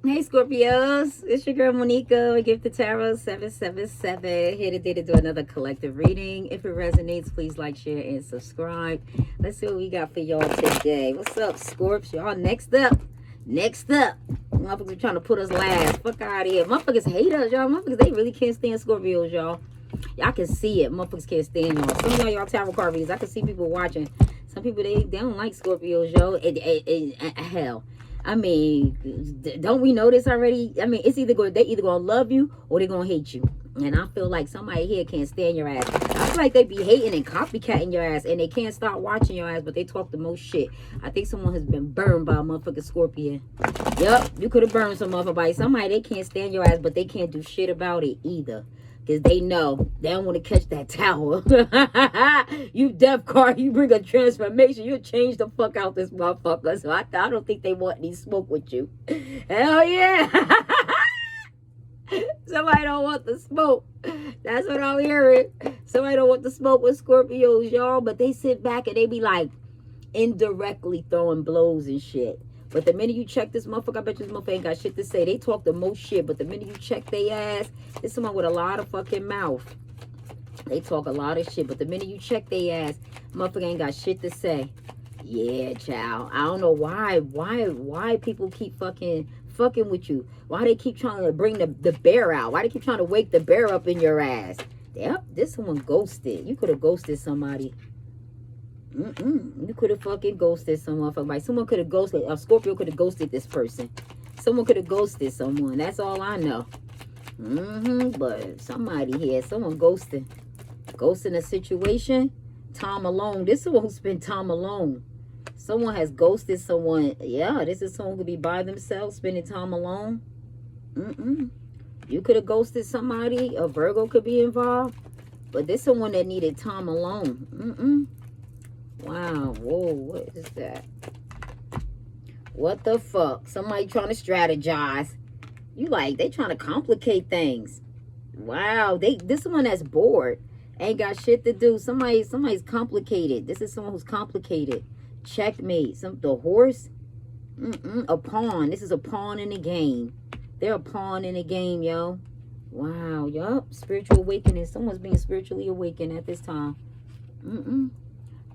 Hey Scorpios, it's your girl Monica with Gift the Tarot 777. Here today to do another collective reading. If it resonates, please like, share, and subscribe. Let's see what we got for y'all today. What's up, Scorps? Y'all next up. Motherfuckers trying to put us last. Fuck out of here. Motherfuckers hate us, y'all. Motherfuckers, they really can't stand Scorpios, y'all. Y'all can see it. Motherfuckers can't stand y'all. Some of y'all tarot card readers, I can see people watching. Some people, they don't like Scorpios, yo. Hell. I mean, don't we know this already? I mean, they either gonna love you or they gonna hate you. And I feel like somebody here can't stand your ass. I feel like they be hating and copycatting your ass, and they can't stop watching your ass, but they talk the most shit. I think someone has been burned by a motherfucking scorpion. Yup, you could have burned some motherfucker by somebody. They can't stand your ass, but they can't do shit about it either. Because they know they don't want to catch that tower. You deaf card, you bring a transformation, you'll change the fuck out this motherfucker. So I don't think they want any smoke with you. Hell yeah. Somebody don't want the smoke. That's what I'm hearing. Somebody don't want the smoke with Scorpios, y'all. But they sit back and they be like indirectly throwing blows and shit. But the minute you check this motherfucker, I bet you this motherfucker ain't got shit to say. They talk the most shit, but the minute you check they ass, it's someone with a lot of fucking mouth. They talk a lot of shit, but the minute you check they ass, motherfucker ain't got shit to say. Yeah, child. I don't know why people keep fucking with you. Why they keep trying to bring the bear out. Why they keep trying to wake the bear up in your ass. Yep, this someone ghosted. You could have ghosted somebody. You could have fucking ghosted someone. Like someone could have ghosted. A Scorpio could have ghosted this person. Someone could have ghosted someone. That's all I know. But somebody here, someone ghosting a situation. Time alone. This is someone who spent time alone. Someone has ghosted someone. Yeah, this is someone who could be by themselves, spending time alone. You could have ghosted somebody. A Virgo could be involved. But this is someone that needed time alone. Wow, whoa, what is that? What the fuck? Somebody trying to strategize. You like, they trying to complicate things. Wow, this one that's bored. Ain't got shit to do. Somebody's complicated. This is someone who's complicated. Checkmate. The horse? A pawn. This is a pawn in the game. They're a pawn in the game, yo. Wow, yup. Spiritual awakening. Someone's being spiritually awakened at this time.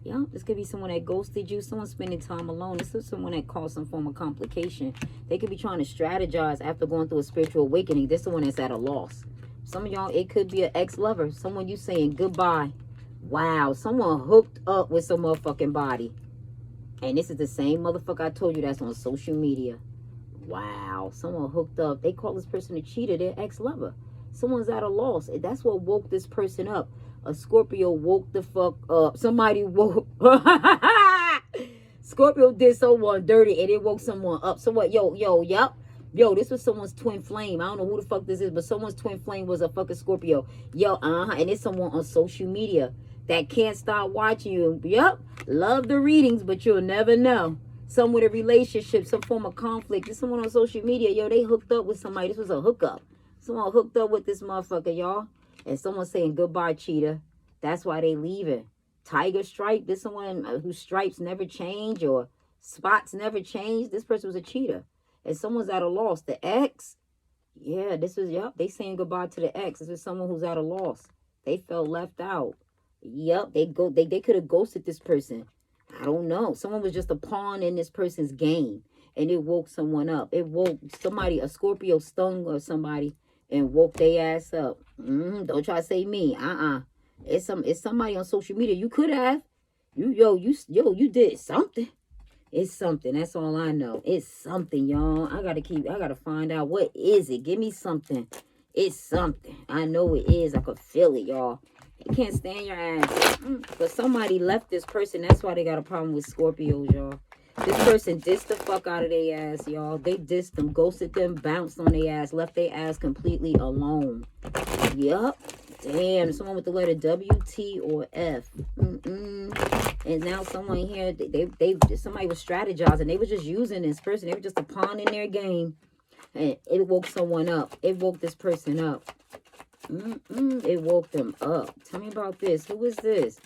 Yeah, this could be someone that ghosted you. Someone spending time alone. This is someone that caused some form of complication. They could be trying to strategize after going through a spiritual awakening. This is the one that's at a loss. Some of y'all, it could be an ex-lover. Someone you saying goodbye. Wow, someone hooked up with some motherfucking body. And this is the same motherfucker I told you that's on social media. Wow, someone hooked up. They call this person a cheater. Their ex-lover. Someone's at a loss. That's what woke this person up. A Scorpio woke the fuck up. Somebody woke. Scorpio did someone dirty and it woke someone up. So what? Yo, this was someone's twin flame. I don't know who the fuck this is, but someone's twin flame was a fucking Scorpio. Yo, and it's someone on social media that can't stop watching you. Yup, love the readings, but you'll never know. Some with a relationship, some form of conflict. This someone on social media. Yo, they hooked up with somebody. This was a hookup. Someone hooked up with this motherfucker, y'all. And someone saying goodbye, cheetah. That's why they leaving. Tiger stripe. This someone whose stripes never change or spots never change. This person was a cheater. And someone's at a loss. The ex. Yeah, this was, yep. They saying goodbye to the ex. This is someone who's at a loss. They felt left out. Yep, they could have ghosted this person. I don't know. Someone was just a pawn in this person's game. And it woke someone up. It woke somebody, a Scorpio stung or somebody. And woke their ass up. Don't try to say me. It's somebody on social media. You could have. You did something. It's something. That's all I know. It's something, y'all. I gotta find out what is it. Give me something. It's something. I know it is. I could feel it, y'all. They can't stand your ass. But somebody left this person. That's why they got a problem with Scorpios, y'all. This person dissed the fuck out of their ass, y'all. They dissed them, ghosted them, bounced on their ass, left their ass completely alone. Yup. Damn, someone with the letter W, T, or F. And now someone here, somebody was strategizing. They were just using this person. They were just a pawn in their game. And it woke someone up. It woke this person up. It woke them up. Tell me about this. Who is this?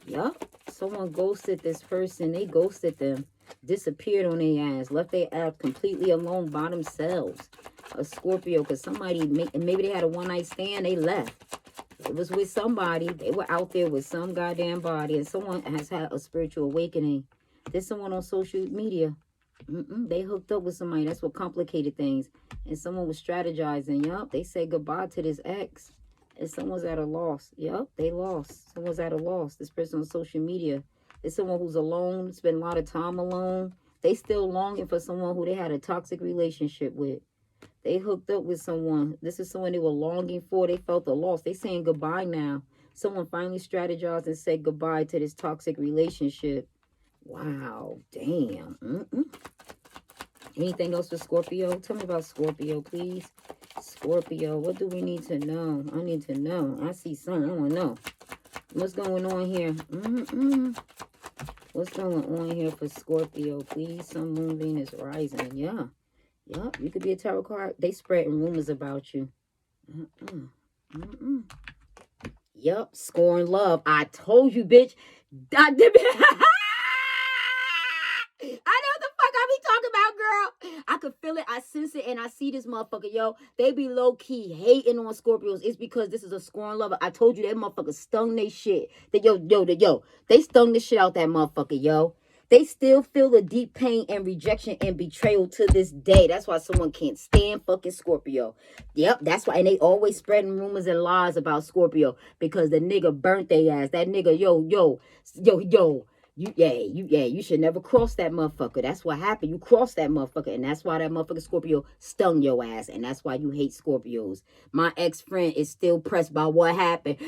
Yup. Someone ghosted this person. They ghosted them. Disappeared on their ass. Left their ass completely alone by themselves. A Scorpio, because somebody, maybe they had a one-night stand, they left. It was with somebody. They were out there with some goddamn body, and someone has had a spiritual awakening. There's someone on social media. They hooked up with somebody. That's what complicated things. And someone was strategizing. Yup, they said goodbye to this ex. And someone's at a loss. Yup, they lost. Someone's at a loss. This person on social media. It's someone who's alone, spent a lot of time alone. They still longing for someone who they had a toxic relationship with. They hooked up with someone. This is someone they were longing for. They felt the loss. They saying goodbye now. Someone finally strategized and said goodbye to this toxic relationship. Wow. Damn. Anything else for Scorpio? Tell me about Scorpio, please. Scorpio, what do we need to know? I need to know. I see something. I want to know. What's going on here? What's going on here for Scorpio, please? Sun, Moon, Venus, rising. Yeah. Yup, you could be a tarot card. They spreading rumors about you. Yup, scorned love. I told you, bitch. I know what the fuck I be talking about, girl. I could feel it. I sense it, and I see this motherfucker, yo. They be low-key hating on Scorpios. It's because this is a scorned lover. I told you that motherfucker stung they shit. They stung the shit out that motherfucker, yo. They still feel the deep pain and rejection and betrayal to this day. That's why someone can't stand fucking Scorpio. Yep, that's why. And they always spreading rumors and lies about Scorpio because the nigga burnt their ass. That nigga, you should never cross that motherfucker. That's what happened. You crossed that motherfucker. And that's why that motherfucker Scorpio stung your ass. And that's why you hate Scorpios. My ex-friend is still pressed by what happened.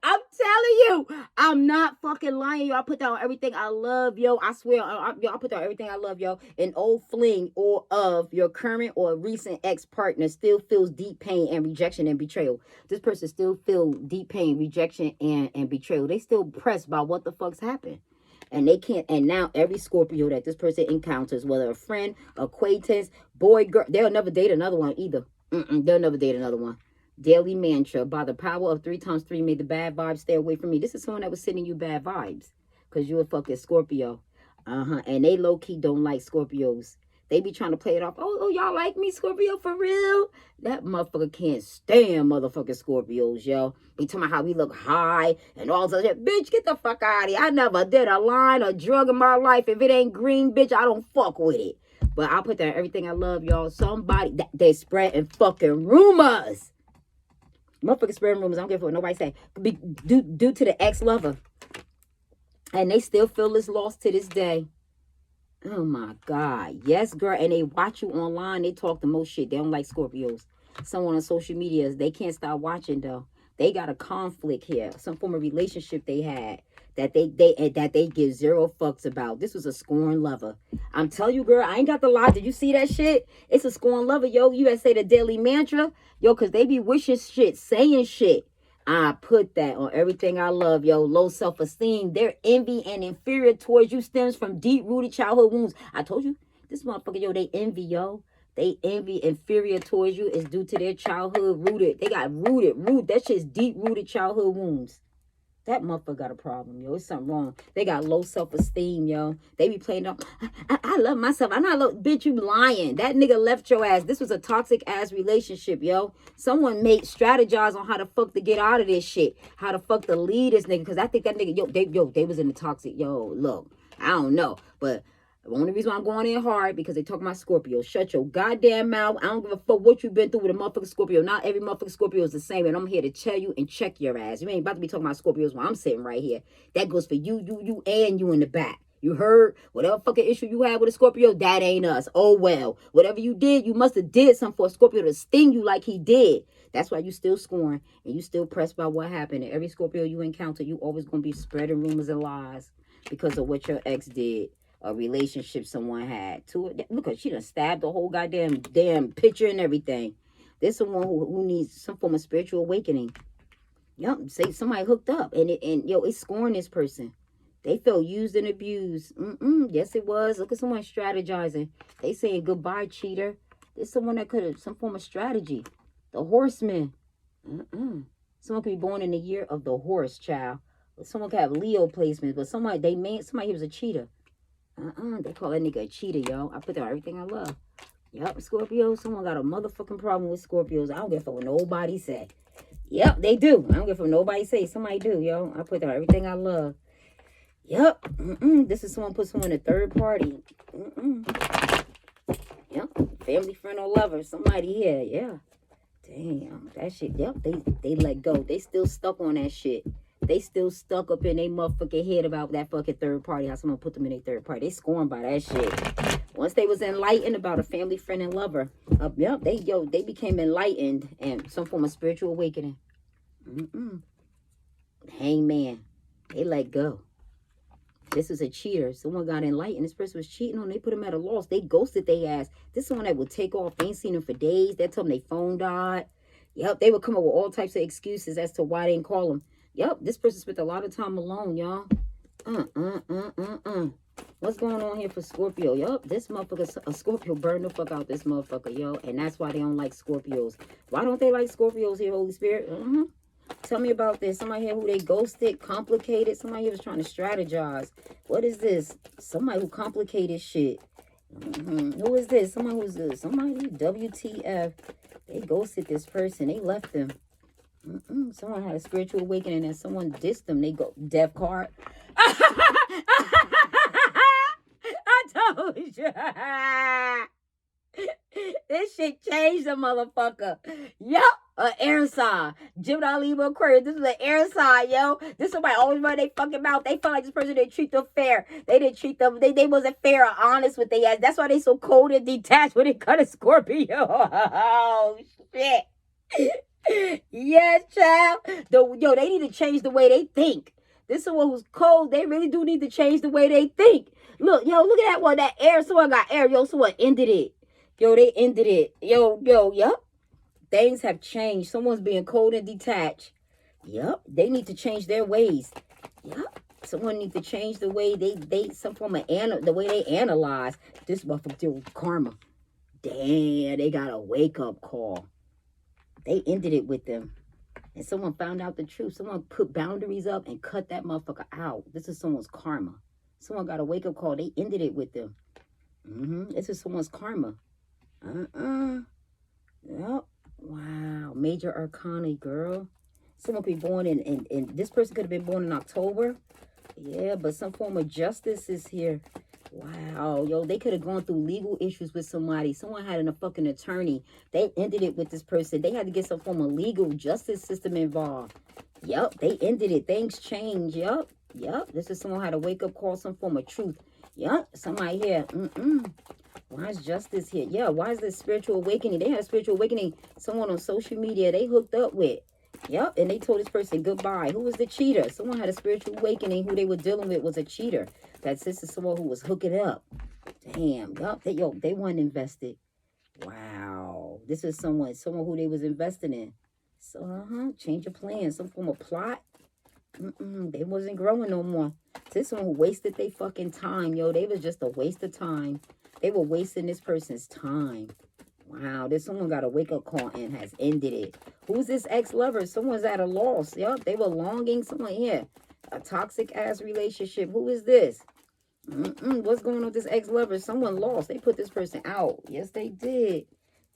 I'm telling you, I'm not fucking lying, yo. I put down everything I love, yo. I swear, I put down everything I love, yo. An old fling or of your current or recent ex-partner still feels deep pain and rejection and betrayal. This person still feels deep pain, rejection, and betrayal. They still pressed by what the fuck's happened. And they can't, and now every Scorpio that this person encounters, whether a friend, acquaintance, boy, girl, they'll never date another one either. They'll never date another one. Daily mantra, by the power of 3 times 3, may the bad vibes stay away from me. This is someone that was sending you bad vibes because you're a fucking Scorpio. And they low-key don't like Scorpios. They be trying to play it off. Oh, y'all like me, Scorpio, for real? That motherfucker can't stand motherfucking Scorpios, yo. Be talking about how we look high and all that shit. Bitch, get the fuck out of here. I never did a line or drug in my life. If it ain't green, bitch, I don't fuck with it. But I'll put down everything I love, y'all. Somebody, they spreading fucking rumors. Motherfuckers spreading rumors. I don't give a fuck what nobody say. Due to the ex-lover. And they still feel this loss to this day. Oh my God. Yes, girl. And they watch you online. They talk the most shit. They don't like Scorpios. Someone on social media, they can't stop watching though. They got a conflict here. Some form of relationship they had that they give zero fucks about. This was a scorned lover. I'm telling you, girl, I ain't got the lie. Did you see that shit? It's a scorned lover, yo. You gotta say the daily mantra, yo, because they be wishing shit, saying shit. I put that on everything I love, yo. Low self-esteem. Their envy and inferior towards you stems from deep-rooted childhood wounds. I told you, this motherfucker, yo, they envy, yo. They envy inferior towards you is due to their childhood rooted. They got rooted. That shit's deep-rooted childhood wounds. That motherfucker got a problem, yo. It's something wrong. They got low self-esteem, yo. They be playing up. I love myself. I'm not bitch, you lying. That nigga left your ass. This was a toxic-ass relationship, yo. Someone strategize on how the fuck to get out of this shit. How the fuck to lead this nigga. Because I think that nigga, they was in the toxic. Yo, look, I don't know. But the only reason why I'm going in hard because they talk about Scorpio. Shut your goddamn mouth. I don't give a fuck what you've been through with a motherfucking Scorpio. Not every motherfucking Scorpio is the same. And I'm here to tell you and check your ass. You ain't about to be talking about Scorpios while I'm sitting right here. That goes for you, and you in the back. You heard? Whatever fucking issue you had with a Scorpio, that ain't us. Oh, well. Whatever you did, you must have did something for a Scorpio to sting you like he did. That's why you still scorn and you still pressed by what happened. And every Scorpio you encounter, you always going to be spreading rumors and lies because of what your ex did. A relationship someone had to it. Look, she done stabbed the whole damn picture and everything. There's someone who needs some form of spiritual awakening. Yup, say somebody hooked up and it's scorned this person. They felt used and abused. Yes, it was. Look at someone strategizing. They saying goodbye, cheater. There's someone that could have some form of strategy. The horseman. Someone could be born in the year of the horse, child. Someone could have Leo placements, but somebody he was a cheater. They call that nigga a cheater, yo. I put there everything I love. Yep, Scorpio. Someone got a motherfucking problem with Scorpios. I don't give a fuck what nobody say. Yep, they do. I don't give a fuck what nobody say. Somebody do, yo. I put there everything I love. Yep. This is someone put someone in a third party. Yep. Family, friend, or lover. Somebody here. Yeah. Damn. That shit. Yep. They let go. They still stuck on that shit. They still stuck up in their motherfucking head about that fucking third party. How someone put them in their third party. They scorned by that shit. Once they was enlightened about a family, friend, and lover. Yep. They became enlightened and some form of spiritual awakening. Hangman. They let go. This is a cheater. Someone got enlightened. This person was cheating on them. They put him at a loss. They ghosted their ass. This is someone that would take off. They ain't seen him for days. They told them their phone died. Yep. They would come up with all types of excuses as to why they didn't call them. Yep. This person spent a lot of time alone, y'all. What's going on here for Scorpio? Yup, this motherfucker, a Scorpio burned the fuck out this motherfucker, yo. And that's why they don't like Scorpios. Why don't they like Scorpios here, Holy Spirit? Tell me about this. Somebody here who they ghosted, complicated. Somebody here was trying to strategize. What is this? Somebody who complicated shit. Who is this? Somebody who's this? Somebody WTF. They ghosted this person. They left them. Someone had a spiritual awakening and someone dissed them. They go, death card. I told you. This shit changed the motherfucker. Yup. Air sign. Gemini, Libra, Aquarius. This is an air sign, yo. This somebody always run their fucking mouth. They felt like this person didn't treat them fair. They didn't treat them. They wasn't fair or honest with their ass. That's why they so cold and detached when it cut a Scorpio. Oh, shit. Yes, child. They need to change the way they think. This is one who's cold. They really do need to change the way they think. Look at that one. That air. Someone got air. Yo, someone ended it. Yo, they ended it. Yup. Things have changed. Someone's being cold and detached. Yup. They need to change their ways. Yup. Someone needs to change the way some form of the way they analyze. This motherfucker deal with karma. Damn, they got a wake-up call. They ended it with them. And someone found out the truth. Someone put boundaries up and cut that motherfucker out. This is someone's karma. Someone got a wake-up call. They ended it with them. This is someone's karma. Yep. Wow. Major arcana, girl. Someone could be born in this person could have been born in October. Yeah, but some form of justice is here. Wow, yo, they could have gone through legal issues with somebody. Someone had a fucking attorney. They ended it with this person. They had to get some form of legal justice system involved. Yup, they ended it. Things change. Yup. This is someone had a wake-up call, some form of truth. Yup, somebody here. Why is justice here? Yeah, why is this spiritual awakening? They had a spiritual awakening. Someone on social media they hooked up with. Yep, and they told this person goodbye. Who was the cheater? Someone had a spiritual awakening. Who they were dealing with was a cheater. This is someone who was hooking up. Damn, yup, they weren't invested. Wow, this is someone who they was investing in. So, change of plan, some form of plot. They wasn't growing no more. This is someone who wasted their fucking time, yo. They was just a waste of time. They were wasting this person's time. Wow, someone got a wake-up call and has ended it. Who's this ex-lover? Someone's at a loss. Yup, they were longing. Someone here. A toxic-ass relationship. Who is this? What's going on with this ex-lover? Someone lost. They put this person out. Yes, they did.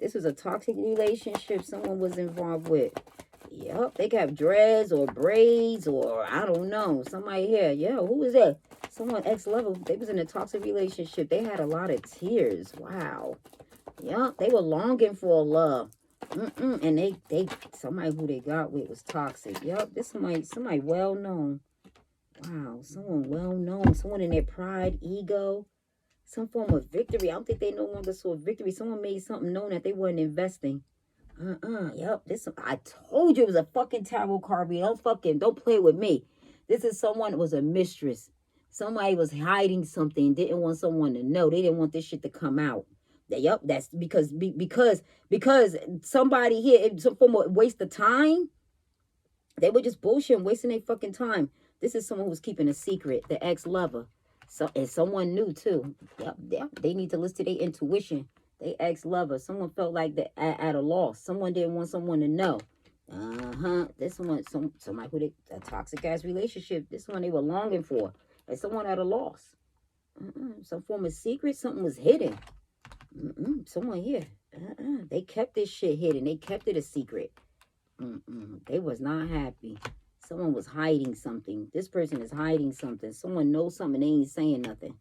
This was a toxic relationship someone was involved with. Yup, they could have dreads or braids or I don't know. Somebody here. Yeah, who is that? Someone ex-lover. They was in a toxic relationship. They had a lot of tears. Wow. Yup, they were longing for love. And they somebody who they got with was toxic. Yup, this somebody well known. Wow, someone well known. Someone in their pride, ego, some form of victory. I don't think they no longer saw victory. Someone made something known that they weren't investing. Yup, I told you it was a fucking tarot card reading. Don't play with me. This is someone that was a mistress. Somebody was hiding something, didn't want someone to know. They didn't want this shit to come out. Yup, that's because somebody here, some form of waste of time. They were just bullshitting, wasting their fucking time. This is someone who was keeping a secret, the ex-lover. And someone new too. Yep, they need to listen to their intuition. They ex-lover. Someone felt like they're at a loss. Someone didn't want someone to know. This one, somebody with a toxic ass relationship. This one they were longing for. And someone at a loss. Some form of secret. Something was hidden. Someone here. They kept this shit hidden. They kept it a secret. They was not happy. Someone was hiding something. This person is hiding something. Someone knows something. They ain't saying nothing.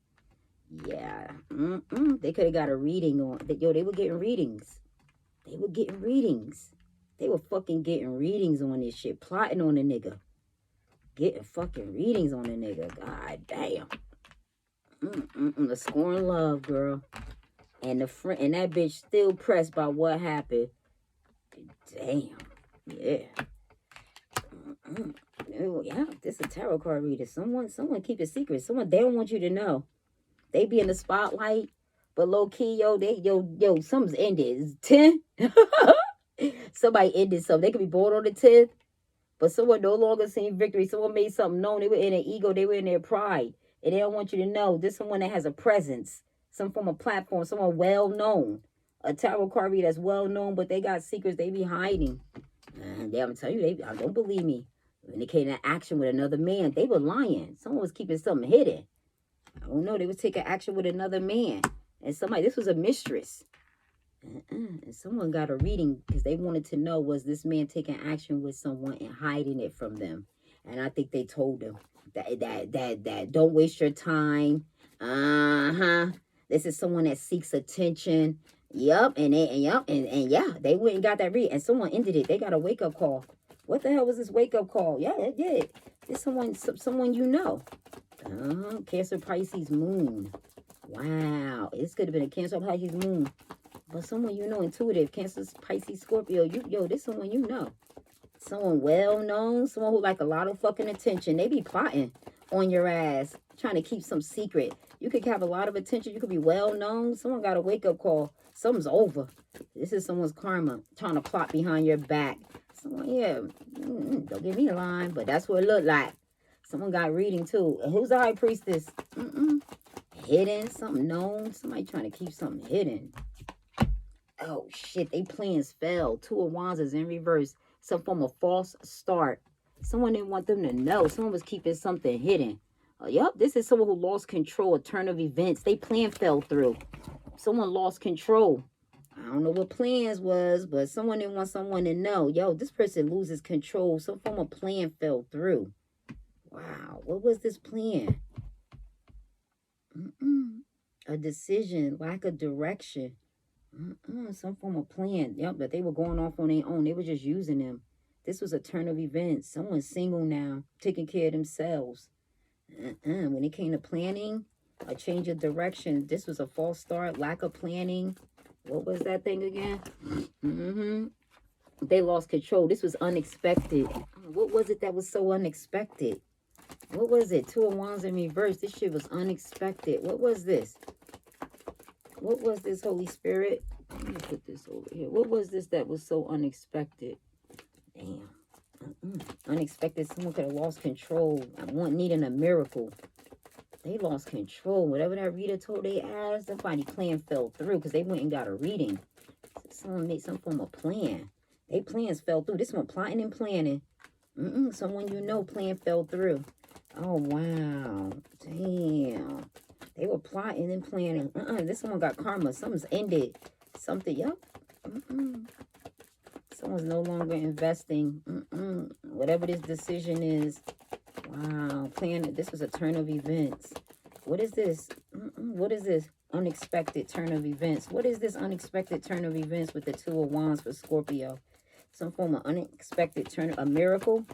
Yeah. They could have got a reading on. Yo, they were getting readings. They were getting readings. They were fucking getting readings on this shit. Plotting on a nigga. Getting fucking readings on a nigga. God damn. The scorn love, girl. And and that bitch still pressed by what happened. Damn. Yeah. Yeah, this is a tarot card reader. Someone keep it secret. Someone, they don't want you to know. They be in the spotlight, but low key, yo, something's ended. It's 10. Somebody ended something. They could be born on the 10th, but someone no longer seen victory. Someone made something known. They were in their ego. They were in their pride, and they don't want you to know. This is someone that has a presence, some form of platform, someone well known, a tarot card reader that's well known, but they got secrets they be hiding. And I'm telling you, I don't believe me. When they came into action with another man, they were lying. Someone was keeping something hidden. I don't know. They was taking action with another man. And this was a mistress. And someone got a reading because they wanted to know, was this man taking action with someone and hiding it from them? And I think they told them that don't waste your time. This is someone that seeks attention. Yup. And they went and got that read. And someone ended it. They got a wake-up call. What the hell was this wake-up call? Yeah, it did. It's someone you know. Cancer, Pisces, moon. Wow. This could have been a Cancer, Pisces, moon. But someone you know, intuitive. Cancer, Pisces, Scorpio. This someone you know. Someone well-known. Someone who like a lot of fucking attention. They be plotting on your ass. Trying to keep some secret. You could have a lot of attention. You could be well-known. Someone got a wake-up call. Something's over. This is someone's karma. Trying to plot behind your back. Someone, yeah. Don't give me a line. But that's what it looked like. Someone got reading too. Who's the high priestess? Hidden. Something known. Somebody trying to keep something hidden. Oh, shit. They plans fell. 2 of Wands is in reverse. Some form of false start. Someone didn't want them to know. Someone was keeping something hidden. Yup. This is someone who lost control. A turn of events. They plan fell through. Someone lost control. I don't know what plans was, but someone didn't want someone to know. Yo, this person loses control. Some form of plan fell through. Wow. What was this plan? A decision. Lack of direction. Some form of plan. Yep, but they were going off on their own. They were just using them. This was a turn of events. Someone's single now. Taking care of themselves. When it came to planning, a change of direction. This was a false start. Lack of planning. What was that thing again? They lost control. This was unexpected. What was it that was so unexpected? What was it? 2 of Wands in reverse. This shit was unexpected. What was this? What was this, Holy Spirit? Let me put this over here. What was this that was so unexpected? Damn. Unexpected. Someone could have lost control. Needing a miracle. They lost control. Whatever that reader told they ass, somebody plan fell through because they went and got a reading. Someone made some form of plan. They plans fell through. This one plotting and planning. Someone you know plan fell through. Oh, wow. Damn. They were plotting and planning. This one got karma. Something's ended. Something, yup. Someone's no longer investing. Whatever this decision is. Wow. Planning. This was a turn of events. What is this? What is this? Unexpected turn of events. What is this unexpected turn of events with the 2 of Wands for Scorpio? Some form of unexpected turn. A miracle?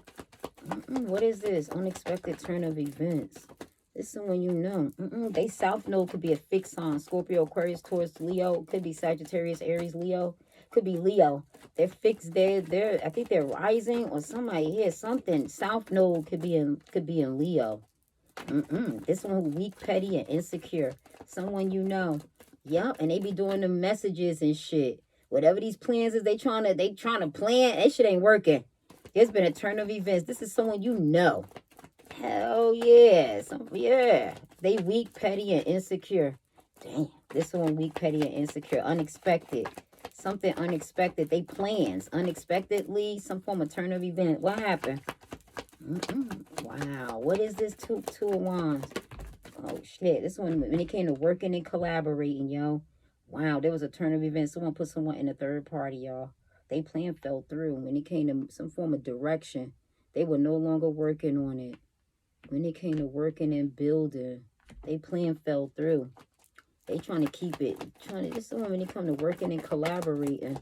What is this? Unexpected turn of events. This is someone you know. They South Node could be a fixed sign. Scorpio, Aquarius, Taurus, Leo. Could be Sagittarius, Aries, Leo. Could be Leo. They're fixed. They're I think they're rising or somebody here. Something. South Node could be in Leo. This one who weak, petty, and insecure. Someone you know. Yup. And they be doing the messages and shit. Whatever these plans is they trying to plan. That shit ain't working. There's been a turn of events. This is someone you know. Hell yeah. Yeah. They weak, petty, and insecure. Damn. This one weak, petty, and insecure. Unexpected. Something unexpected. They plans. Unexpectedly. Some form of turn of event. What happened? Wow. What is this? Two of Wands. Oh, shit. This one, when it came to working and collaborating, yo. Wow. There was a turn of events. Someone put someone in a third party, y'all. They plan fell through. When it came to some form of direction, they were no longer working on it. When it came to working and building, they plan fell through. They trying to keep it. This is when it come to working and collaborating.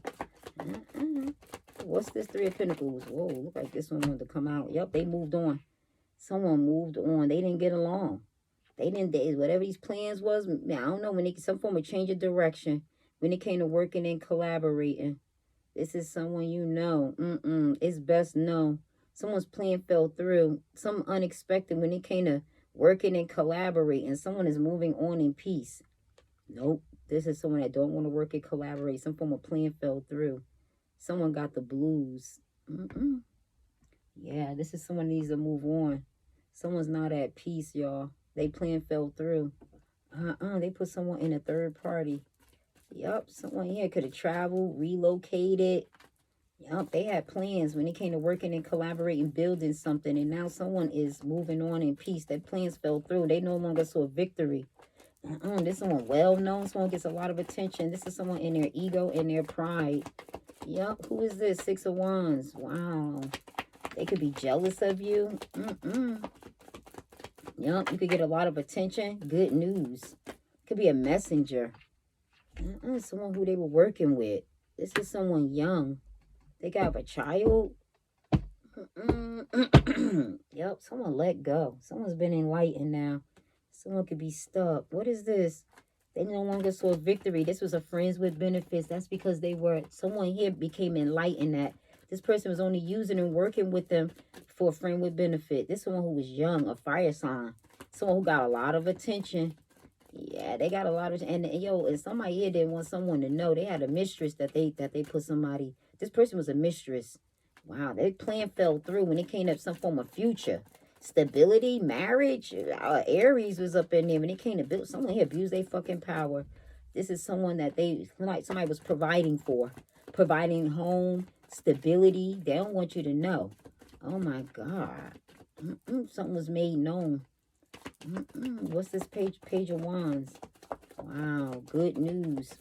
What's this Three of Pentacles? Whoa, look like this one wanted to come out. Yep, they moved on. Someone moved on. They didn't get along. Whatever these plans was, I don't know, when it some form of change of direction, when it came to working and collaborating. This is someone you know. It's best known. Someone's plan fell through. Some unexpected when it came to working and collaborating. Someone is moving on in peace. Nope. This is someone that don't want to work and collaborate. Some form of plan fell through. Someone got the blues. Yeah, this is someone needs to move on. Someone's not at peace, y'all. They plan fell through. They put someone in a third party. Yup, someone here could have traveled, relocated. Yup, they had plans when it came to working and collaborating, building something. And now someone is moving on in peace. Their plans fell through. They no longer saw victory. This is someone well-known. Someone gets a lot of attention. This is someone in their ego and their pride. Yup, who is this? Six of Wands. Wow. They could be jealous of you. Yup, you could get a lot of attention. Good news. Could be a messenger. Someone who they were working with. This is someone young. They got a child. Yep, someone let go. Someone's been enlightened now. Someone could be stuck. What is this? They no longer saw victory. This was a friends with benefits. That's because someone here became enlightened that this person was only using and working with them for a friend with benefit. This is someone who was young, a fire sign. Someone who got a lot of attention. Yeah, they got a lot of, and somebody here didn't want someone to know. They had a mistress that they put somebody. This person was a mistress. Wow, their plan fell through when it came up some form of future. Stability, marriage. Aries was up in there when it came to build. Someone here abused their fucking power. This is someone that somebody was providing for. Providing home, stability. They don't want you to know. Oh my God. Something was made known. What's this page? Page of Wands. Wow, good news.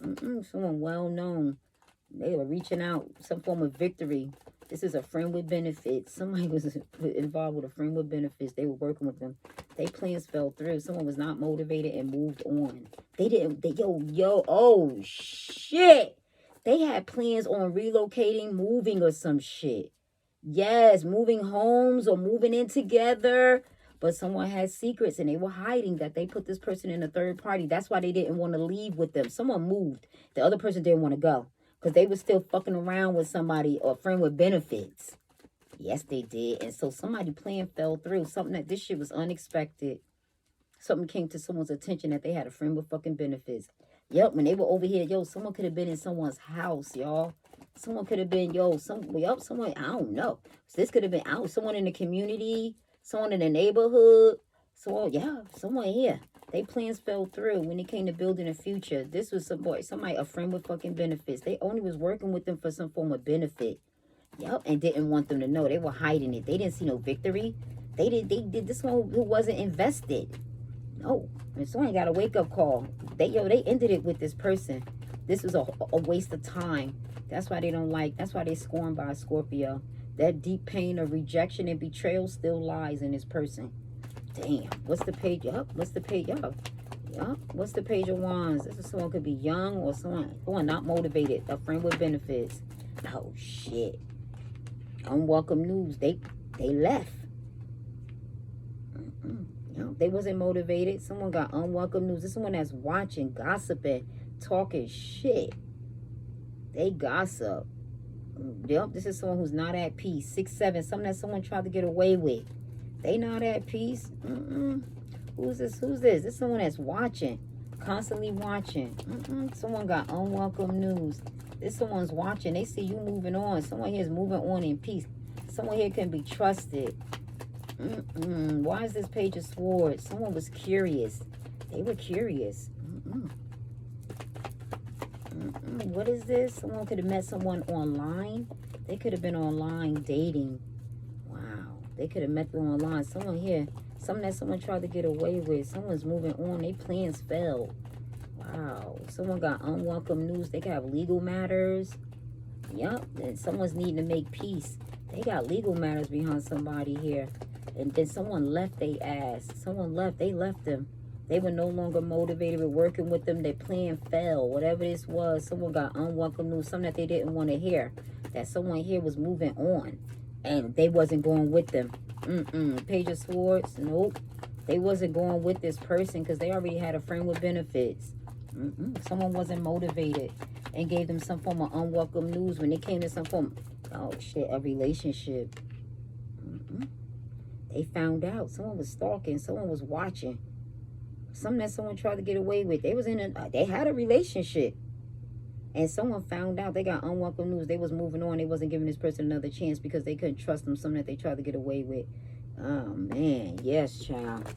Someone well known. They were reaching out, some form of victory. This is a friend with benefits. Somebody was involved with a friend with benefits. They were working with them. Their plans fell through. Someone was not motivated and moved on. Oh shit. They had plans on relocating, moving or some shit. Yes, moving homes or moving in together. But someone had secrets and they were hiding that they put this person in a third party. That's why they didn't want to leave with them. Someone moved. The other person didn't want to go because they were still fucking around with somebody or a friend with benefits. Yes, they did. And so somebody plan fell through. This shit was unexpected. Something came to someone's attention that they had a friend with fucking benefits. Yep, when they were over here, someone could have been in someone's house, y'all. Someone could have been, someone, I don't know. So this could have been someone in the community. Someone in the neighborhood. Someone here. They plans fell through when it came to building a future. This was somebody, a friend with fucking benefits. They only was working with them for some form of benefit. Yep, and didn't want them to know. They were hiding it. They didn't see no victory. They did this one who wasn't invested. No. And someone got a wake-up call. They ended it with this person. This was a waste of time. That's why that's why they scorned by a Scorpio. That deep pain of rejection and betrayal still lies in this person. Damn. What's the page? What's the page? What's the page of Wands? This is someone could be young or someone not motivated. A friend with benefits. Oh, shit. Unwelcome news. They left. They wasn't motivated. Someone got unwelcome news. This is someone that's watching, gossiping, talking shit. They gossip. Yep, this is someone who's not at peace. 6, 7, something that someone tried to get away with. They not at peace. Who's this? This is someone that's watching, constantly watching. Someone got unwelcome news. This someone's watching. They see you moving on. Someone here is moving on in peace. Someone here can be trusted. Why is this page of swords? Someone was curious. They were curious. What is this? Someone could have met someone online. They could have been online dating. Wow. They could have met them online. Someone here. Something that someone tried to get away with. Someone's moving on. Their plans failed. Wow. Someone got unwelcome news. They could have legal matters. Yup. And someone's needing to make peace. They got legal matters behind somebody here. And then someone left their ass. Someone left. They left them. They were no longer motivated with working with them. Their plan fell. Whatever this was, someone got unwelcome news. Something that they didn't want to hear. That someone here was moving on. And they wasn't going with them. Page of Swords. Nope. They wasn't going with this person because they already had a friend with benefits. Someone wasn't motivated and gave them some form of unwelcome news when they came to some form. Oh, shit. A relationship. They found out. Someone was stalking. Someone was watching. Something that someone tried to get away with. They was they had a relationship. And someone found out. They got unwelcome news. They was moving on. They wasn't giving this person another chance because they couldn't trust them. Something that they tried to get away with. Oh, man. Yes, child.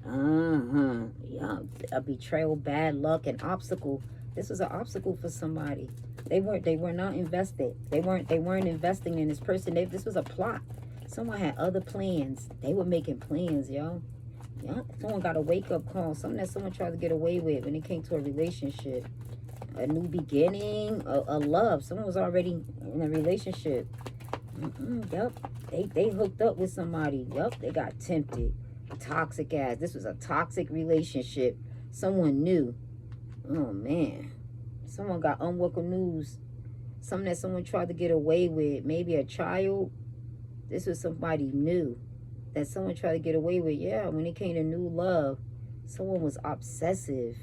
Yeah. A betrayal, bad luck, an obstacle. This was an obstacle for somebody. They were not invested. They weren't investing in this person. This was a plot. Someone had other plans. They were making plans, yo. Yeah, someone got a wake-up call. Something that someone tried to get away with when it came to a relationship. A new beginning, a love. Someone was already in a relationship. Yep. They hooked up with somebody. Yep, they got tempted. Toxic ass. This was a toxic relationship. Someone knew. Oh, man. Someone got unwelcome news. Something that someone tried to get away with. Maybe a child. This was somebody new that someone tried to get away with. Yeah, when it came to new love, someone was obsessive.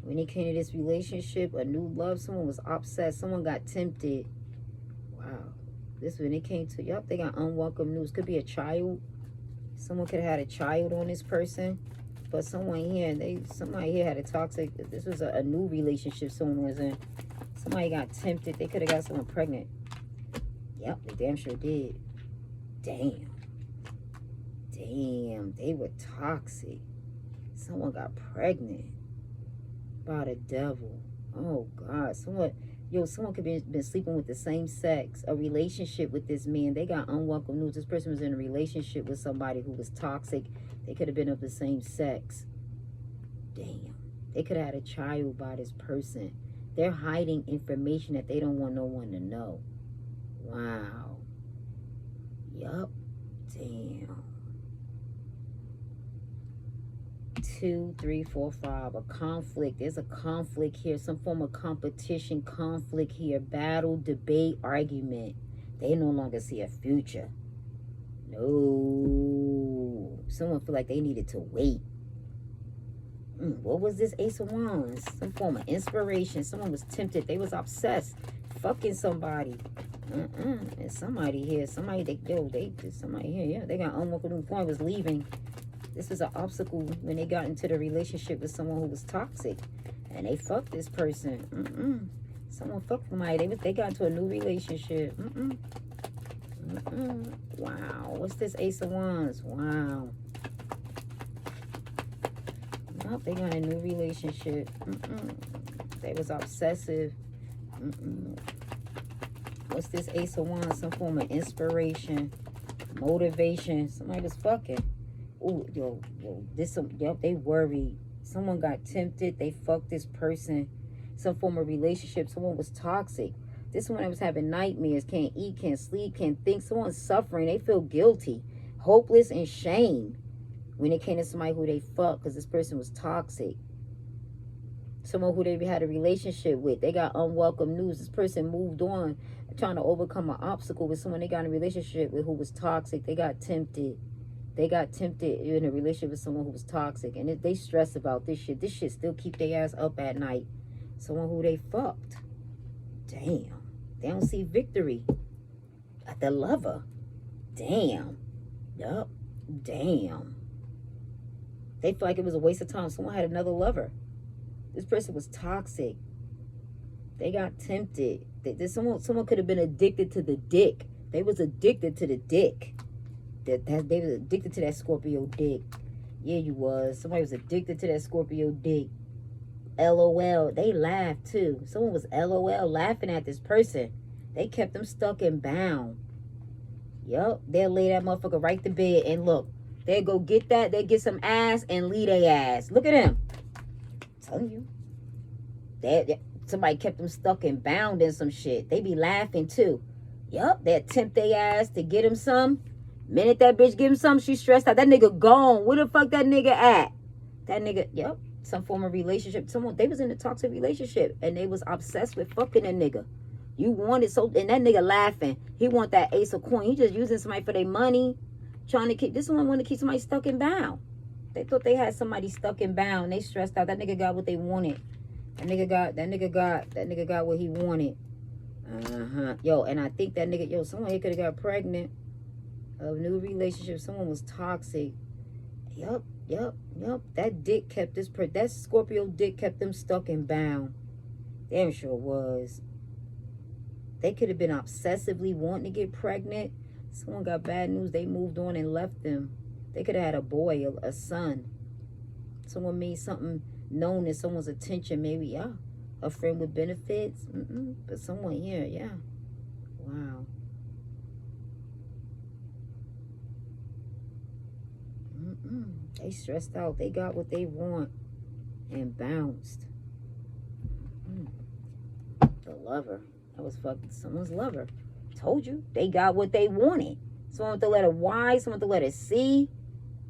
When it came to this relationship, a new love, someone was obsessed. Someone got tempted. Wow. This when it came to, yup, they got unwelcome news. Could be a child. Someone could have had a child on this person. But someone here, somebody here had a toxic, this was a new relationship someone was in. Somebody got tempted. They could have got someone pregnant. Yep, they damn sure did. Damn. They were toxic. Someone got pregnant by the devil. Oh, God. Someone could be been sleeping with the same sex. A relationship with this man. They got unwelcome news. This person was in a relationship with somebody who was toxic. They could have been of the same sex. Damn. They could have had a child by this person. They're hiding information that they don't want no one to know. Wow. Yup. Damn. 2, 3, 4, 5. A conflict. There's a conflict here. Some form of competition, conflict here. Battle, debate, argument. They no longer see a future. No. Someone feel like they needed to wait. What was this Ace of Wands? Some form of inspiration. Someone was tempted. They was obsessed. Fucking somebody. And somebody here. Somebody here. Yeah, they got unwelcome point was leaving. This was an obstacle when they got into the relationship with someone who was toxic. And they fucked this person. Someone fucked somebody. They got into a new relationship. Wow. What's this Ace of Wands? Wow. Nope, they got a new relationship. They was obsessive. What's this Ace of Wands? Some form of inspiration, motivation. Somebody was fucking. Oh, yo, they worried. Someone got tempted. They fucked this person. Some form of relationship. Someone was toxic. This one that was having nightmares. Can't eat, can't sleep, can't think. Someone's suffering. They feel guilty, hopeless, and shame when it came to somebody who they fucked because this person was toxic. Someone who they had a relationship with. They got unwelcome news. This person moved on, trying to overcome an obstacle with someone they got in a relationship with who was toxic. They got tempted. They got tempted in a relationship with someone who was toxic. And they stress about this shit. This shit still keep their ass up at night. Someone who they fucked. Damn. They don't see victory. At the lover. Damn. Yup. Damn. They feel like it was a waste of time. Someone had another lover. This person was toxic. They got tempted. Someone could have been addicted to the dick. They was addicted to the dick. They was addicted to that Scorpio dick. Yeah, you was. Somebody was addicted to that Scorpio dick. LOL. They laughed too. Someone was LOL laughing at this person. They kept them stuck and bound. Yup. They'll lay that motherfucker right to bed and look. They'll go get that. They get some ass and leave their ass. Look at them. I'm telling you. Somebody kept them stuck and bound in some shit. They be laughing too. Yup. They'll tempt their ass to get him some. Minute that bitch give him some, she stressed out. That nigga gone. Where the fuck that nigga at? That nigga, yup. Some form of relationship. They was in a toxic relationship and they was obsessed with fucking a nigga. You wanted so, and that nigga laughing. He want that ace of coin. He just using somebody for their money. Trying to keep, this one want to keep somebody stuck and bound. They thought they had somebody stuck and bound. They stressed out. That nigga got what they wanted. That nigga got what he wanted. Yo, and I think that nigga, yo, someone here could have got pregnant. A new relationship. Someone was toxic. Yup. That dick kept that Scorpio dick kept them stuck and bound. Damn sure was. They could have been obsessively wanting to get pregnant. Someone got bad news. They moved on and left them. They could have had a boy, a son. Someone made something known in someone's attention. Maybe, yeah. A friend with benefits. But someone here, yeah. Wow. They stressed out. They got what they want and bounced. The lover. That was fucking someone's lover. Told you. They got what they wanted. Someone with the letter Y. Someone with the letter C.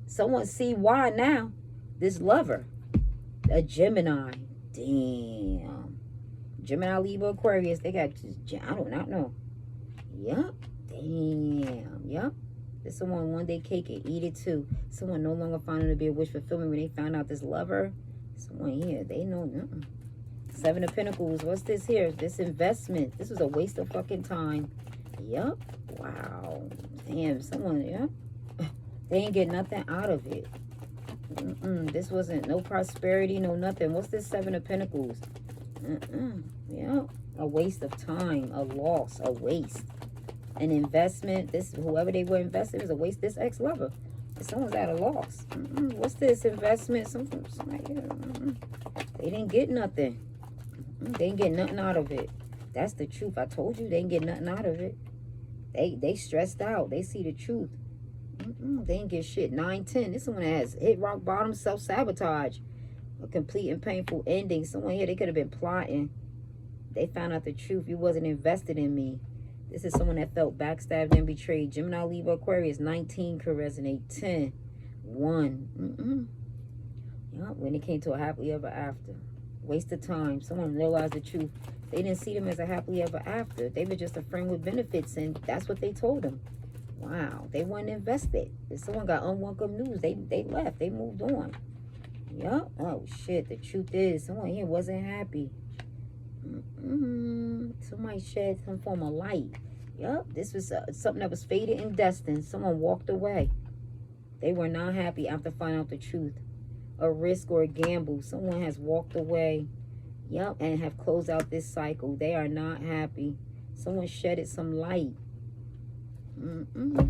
Someone see Y now. This lover. A Gemini. Damn. Gemini, Libra, Aquarius. They got, I don't know. Yup. Damn. Yup. There's someone one day cake and eat it too. Someone no longer found it to be a wish fulfillment when they found out this lover. Someone here, they know nothing. Seven of Pentacles. What's this here? This investment. This was a waste of fucking time. Yup. Wow. Damn. Someone, yeah. They ain't get nothing out of it. This wasn't no prosperity, no nothing. What's this Seven of Pentacles? Yeah. A waste of time. A loss. A waste. An investment. This, whoever they were invested, is a waste. This ex-lover. Someone's at a loss. What's this investment? Somebody, they didn't get nothing. They didn't get nothing out of it. That's the truth. I told you they didn't get nothing out of it. They stressed out. They see the truth. They didn't get shit. 9-10. This one has hit rock bottom, self-sabotage. A complete and painful ending. Someone here, they could have been plotting. They found out the truth. You wasn't invested in me. This is someone that felt backstabbed and betrayed. Gemini, Libra, Aquarius. 19 could resonate. 10. 1. Yeah, when it came to a happily ever after. Waste of time. Someone realized the truth. They didn't see them as a happily ever after. They were just a friend with benefits, and that's what they told them. Wow. They weren't invested. If someone got unwelcome news, they left. They moved on. Yup. Oh, shit. The truth is, someone here wasn't happy. Somebody shed some form of light. Yup. This was something that was fated and destined. Someone walked away. They were not happy after finding out the truth. A risk or a gamble. Someone has walked away. Yup. And have closed out this cycle. They are not happy. Someone shedded some light.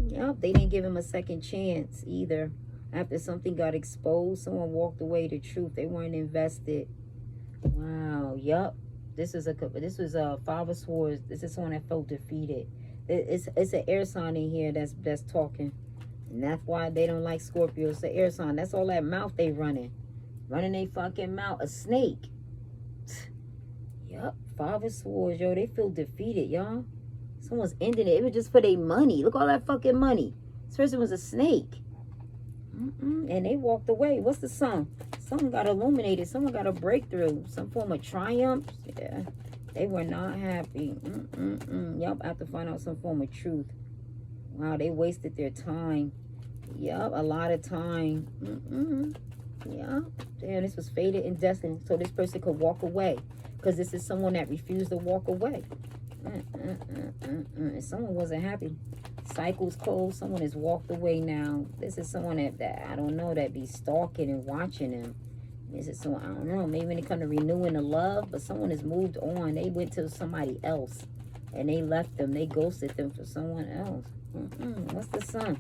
Yup. They didn't give him a second chance either. After something got exposed, someone walked away. The truth. They weren't invested. Wow. Yup. This was a Five of Swords. This is someone that felt defeated. It's an air sign in here that's talking. And that's why they don't like Scorpio. It's the air sign. That's all that mouth they running. Running they fucking mouth. A snake. Yup. Five of Swords, yo. They feel defeated, y'all. Someone's ending it. It was just for their money. Look all that fucking money. This person was a snake. And they walked away. What's the sun? Someone got illuminated. Someone got a breakthrough. Some form of triumph. Yeah. They were not happy. Yup. I have to find out some form of truth. Wow. They wasted their time. Yup. A lot of time. Yeah. Damn. This was fated and destined. So this person could walk away. Because this is someone that refused to walk away. Someone wasn't happy. Cycles closed. Someone has walked away now. This is someone that I don't know, that be stalking and watching them. This is someone, I don't know, maybe when it comes to renewing the love, but someone has moved on. They went to somebody else and they left them. They ghosted them for someone else. What's the sun?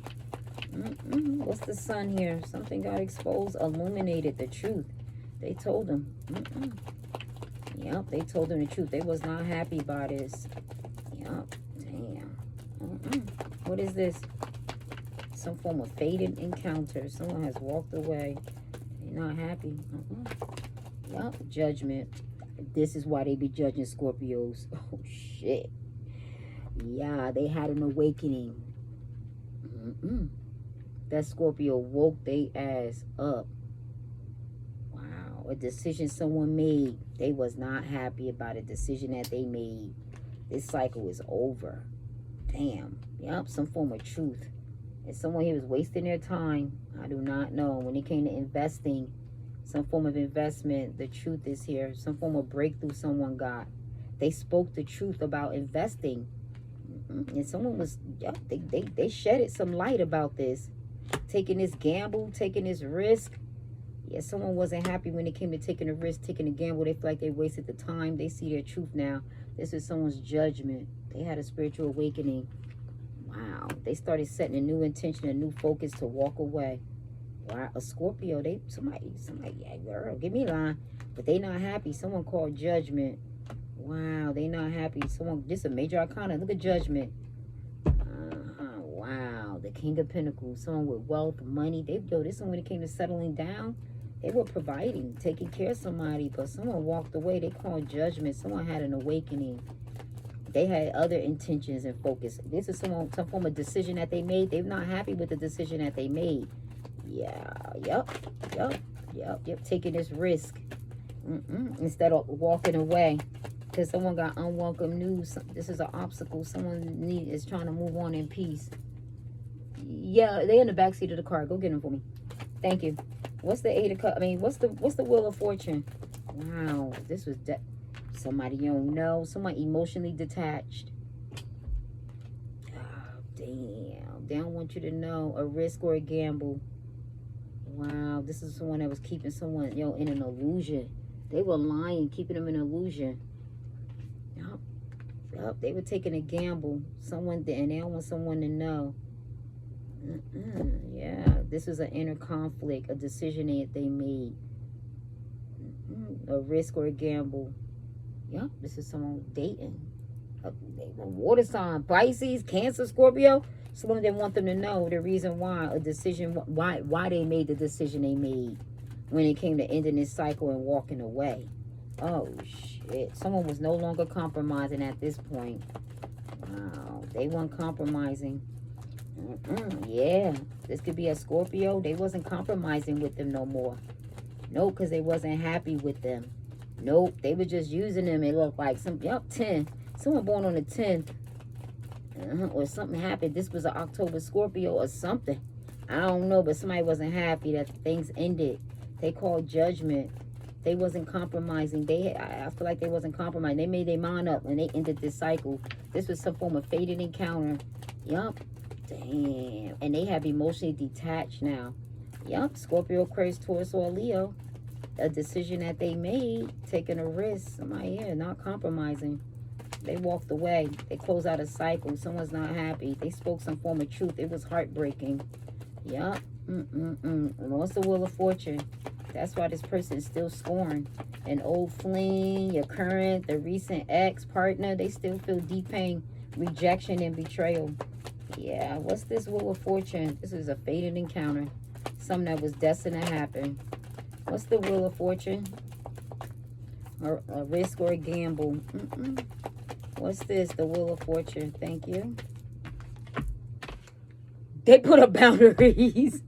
What's the sun here? Something got exposed, illuminated the truth. They told them. Yep, they told them the truth. They was not happy by this. Yep, damn. What is this? Some form of fated encounter. Someone has walked away. They're not happy. Yep, judgment. This is why they be judging Scorpios. Oh, shit. Yeah, they had an awakening. That Scorpio woke they ass up. Wow, a decision someone made. They was not happy about a decision that they made. This cycle is over. Damn. Yep, some form of truth. And someone here was wasting their time. I do not know. When it came to investing, some form of investment, the truth is here. Some form of breakthrough someone got. They spoke the truth about investing. And someone was, yeah, they shedded some light about this. Taking this gamble, taking this risk. Yeah, someone wasn't happy when it came to taking a risk, taking a gamble. They feel like they wasted the time. They see their truth now. This is someone's judgment. They had a spiritual awakening. Wow. They started setting a new intention, a new focus to walk away. Wow. A Scorpio, somebody, yeah, girl, give me a line. But they not happy. Someone called judgment. Wow, they not happy. Someone, this is a major arcana. Look at judgment. Wow, the King of Pentacles. Someone with wealth, money. This one when it came to settling down, they were providing, taking care of somebody. But someone walked away. They called judgment. Someone had an awakening. They had other intentions and focus. This is some form of decision that they made. They're not happy with the decision that they made. Yeah, yep. Taking this risk instead of walking away. Because someone got unwelcome news. This is an obstacle. Someone is trying to move on in peace. Yeah, they in the backseat of the car. Go get them for me. Thank you. What's the Eight of Cups? I mean, what's the Wheel of Fortune? Wow, this was somebody you don't know. Someone emotionally detached. Oh, damn. They don't want you to know a risk or a gamble. Wow, this is someone that was keeping someone, in an illusion. They were lying, keeping them in an illusion. Yep, they were taking a gamble. Someone did, and they don't want someone to know. Yeah, this was an inner conflict, a decision that they made. A risk or a gamble. Yep, this is someone dating. Water sign, Pisces, Cancer, Scorpio. Someone didn't want them to know the reason why, a decision, why they made the decision they made when it came to ending this cycle and walking away. Oh, shit. Someone was no longer compromising at this point. Wow. They weren't compromising. Yeah. This could be a Scorpio. They wasn't compromising with them no more. Nope, because they wasn't happy with them. Nope. They were just using them. It looked like 10. Someone born on the 10th. Or something happened. This was an October Scorpio or something. I don't know, but somebody wasn't happy that things ended. They called judgment. They wasn't compromising. I feel like they wasn't compromising. They made their mind up and they ended this cycle. This was some form of fated encounter. Yup. Damn. And they have emotionally detached now. Yup. Scorpio, Aquarius, Taurus, or Leo. A decision that they made. Taking a risk. Somebody here not compromising. They walked away. They closed out a cycle. Someone's not happy. They spoke some form of truth. It was heartbreaking. Yup. And what's the Wheel of Fortune? That's why this person is still scorned. An old fling, your current, the recent ex-partner, they still feel deep pain, rejection, and betrayal. Yeah, what's this Wheel of Fortune? This is a fated encounter. Something that was destined to happen. What's the Wheel of Fortune? A risk or a gamble. What's this? The Wheel of Fortune. Thank you. They put up boundaries.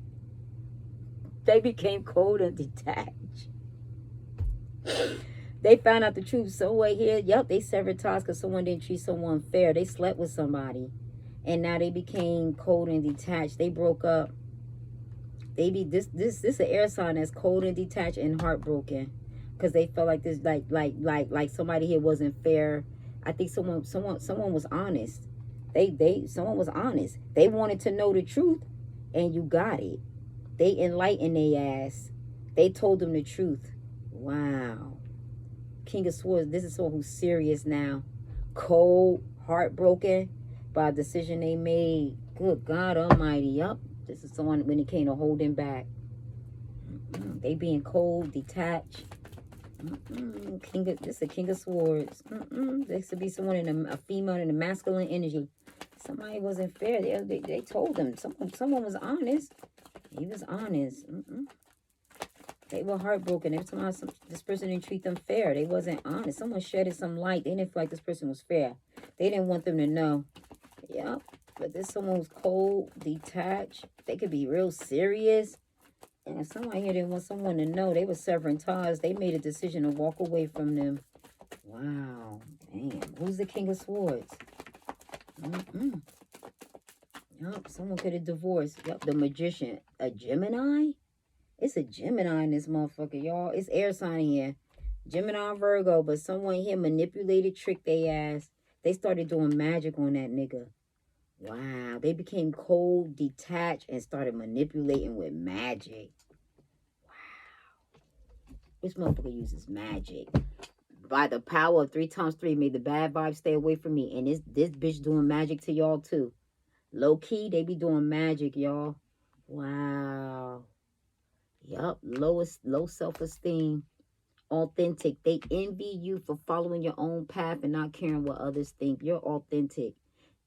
They became cold and detached. They found out the truth. So way here, yep, they severed ties because someone didn't treat someone fair. They slept with somebody. And now they became cold and detached. They broke up. This is an air sign that's cold and detached and heartbroken. Because they felt like this, like somebody here wasn't fair. I think someone was honest. Someone was honest. They wanted to know the truth, and you got it. They enlightened their ass. They told them the truth. Wow. King of Swords, this is someone who's serious now. Cold, heartbroken by a decision they made. Good God Almighty. Yup. This is someone when it came to holding back. They being cold, detached. This is a King of Swords. This could be someone in a female in a masculine energy. Somebody wasn't fair. They told them. Someone was honest. He was honest. They were heartbroken. Every time this person didn't treat them fair. They wasn't honest. Someone shedded some light. They didn't feel like this person was fair. They didn't want them to know. Yeah. But this someone was cold, detached. They could be real serious. And if someone here didn't want someone to know, they were severing ties. They made a decision to walk away from them. Wow. Damn. Who's the King of Swords? Yup. Someone could have divorced. Yup. The Magician. A Gemini? It's a Gemini in this motherfucker, y'all. It's air sign here. Gemini, Virgo. But someone here manipulated, tricked their ass. They started doing magic on that nigga. Wow. They became cold, detached, and started manipulating with magic. Wow. This motherfucker uses magic. By the power of 3 times 3, may the bad vibes stay away from me. And this bitch doing magic to y'all too. Low key, they be doing magic, y'all. Wow. Yup. Low self-esteem. Authentic. They envy you for following your own path and not caring what others think. You're authentic.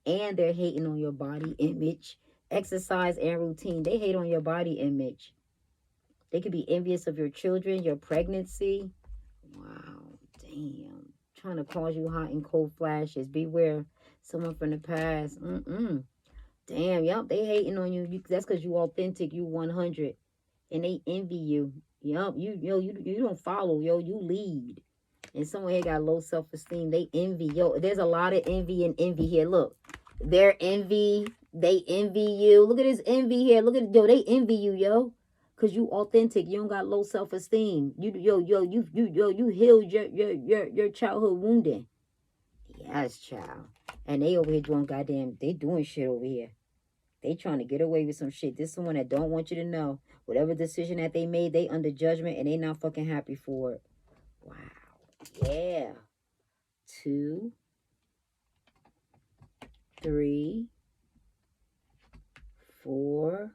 And they're hating on your body image, exercise, and routine. They hate on your body image. They could be envious of your children, your pregnancy. Wow, damn. Trying to cause you hot and cold flashes. Beware, someone from the past. Damn, yup, they hating on you. That's because you authentic. You 100. And they envy you. Yup, you don't follow, yo. You lead. And someone here got low self-esteem. They envy. Yo, there's a lot of envy here. Look. Their envy, they envy you. Look at this envy here. Look at yo, they envy you, yo, cause you authentic. You don't got low self-esteem. You healed your childhood wounding. Yes, child. And they over here doing they doing shit over here. They trying to get away with some shit. This is someone that don't want you to know. Whatever decision that they made, they under judgment and they not fucking happy for it. Wow. Yeah. 2, 3, 4.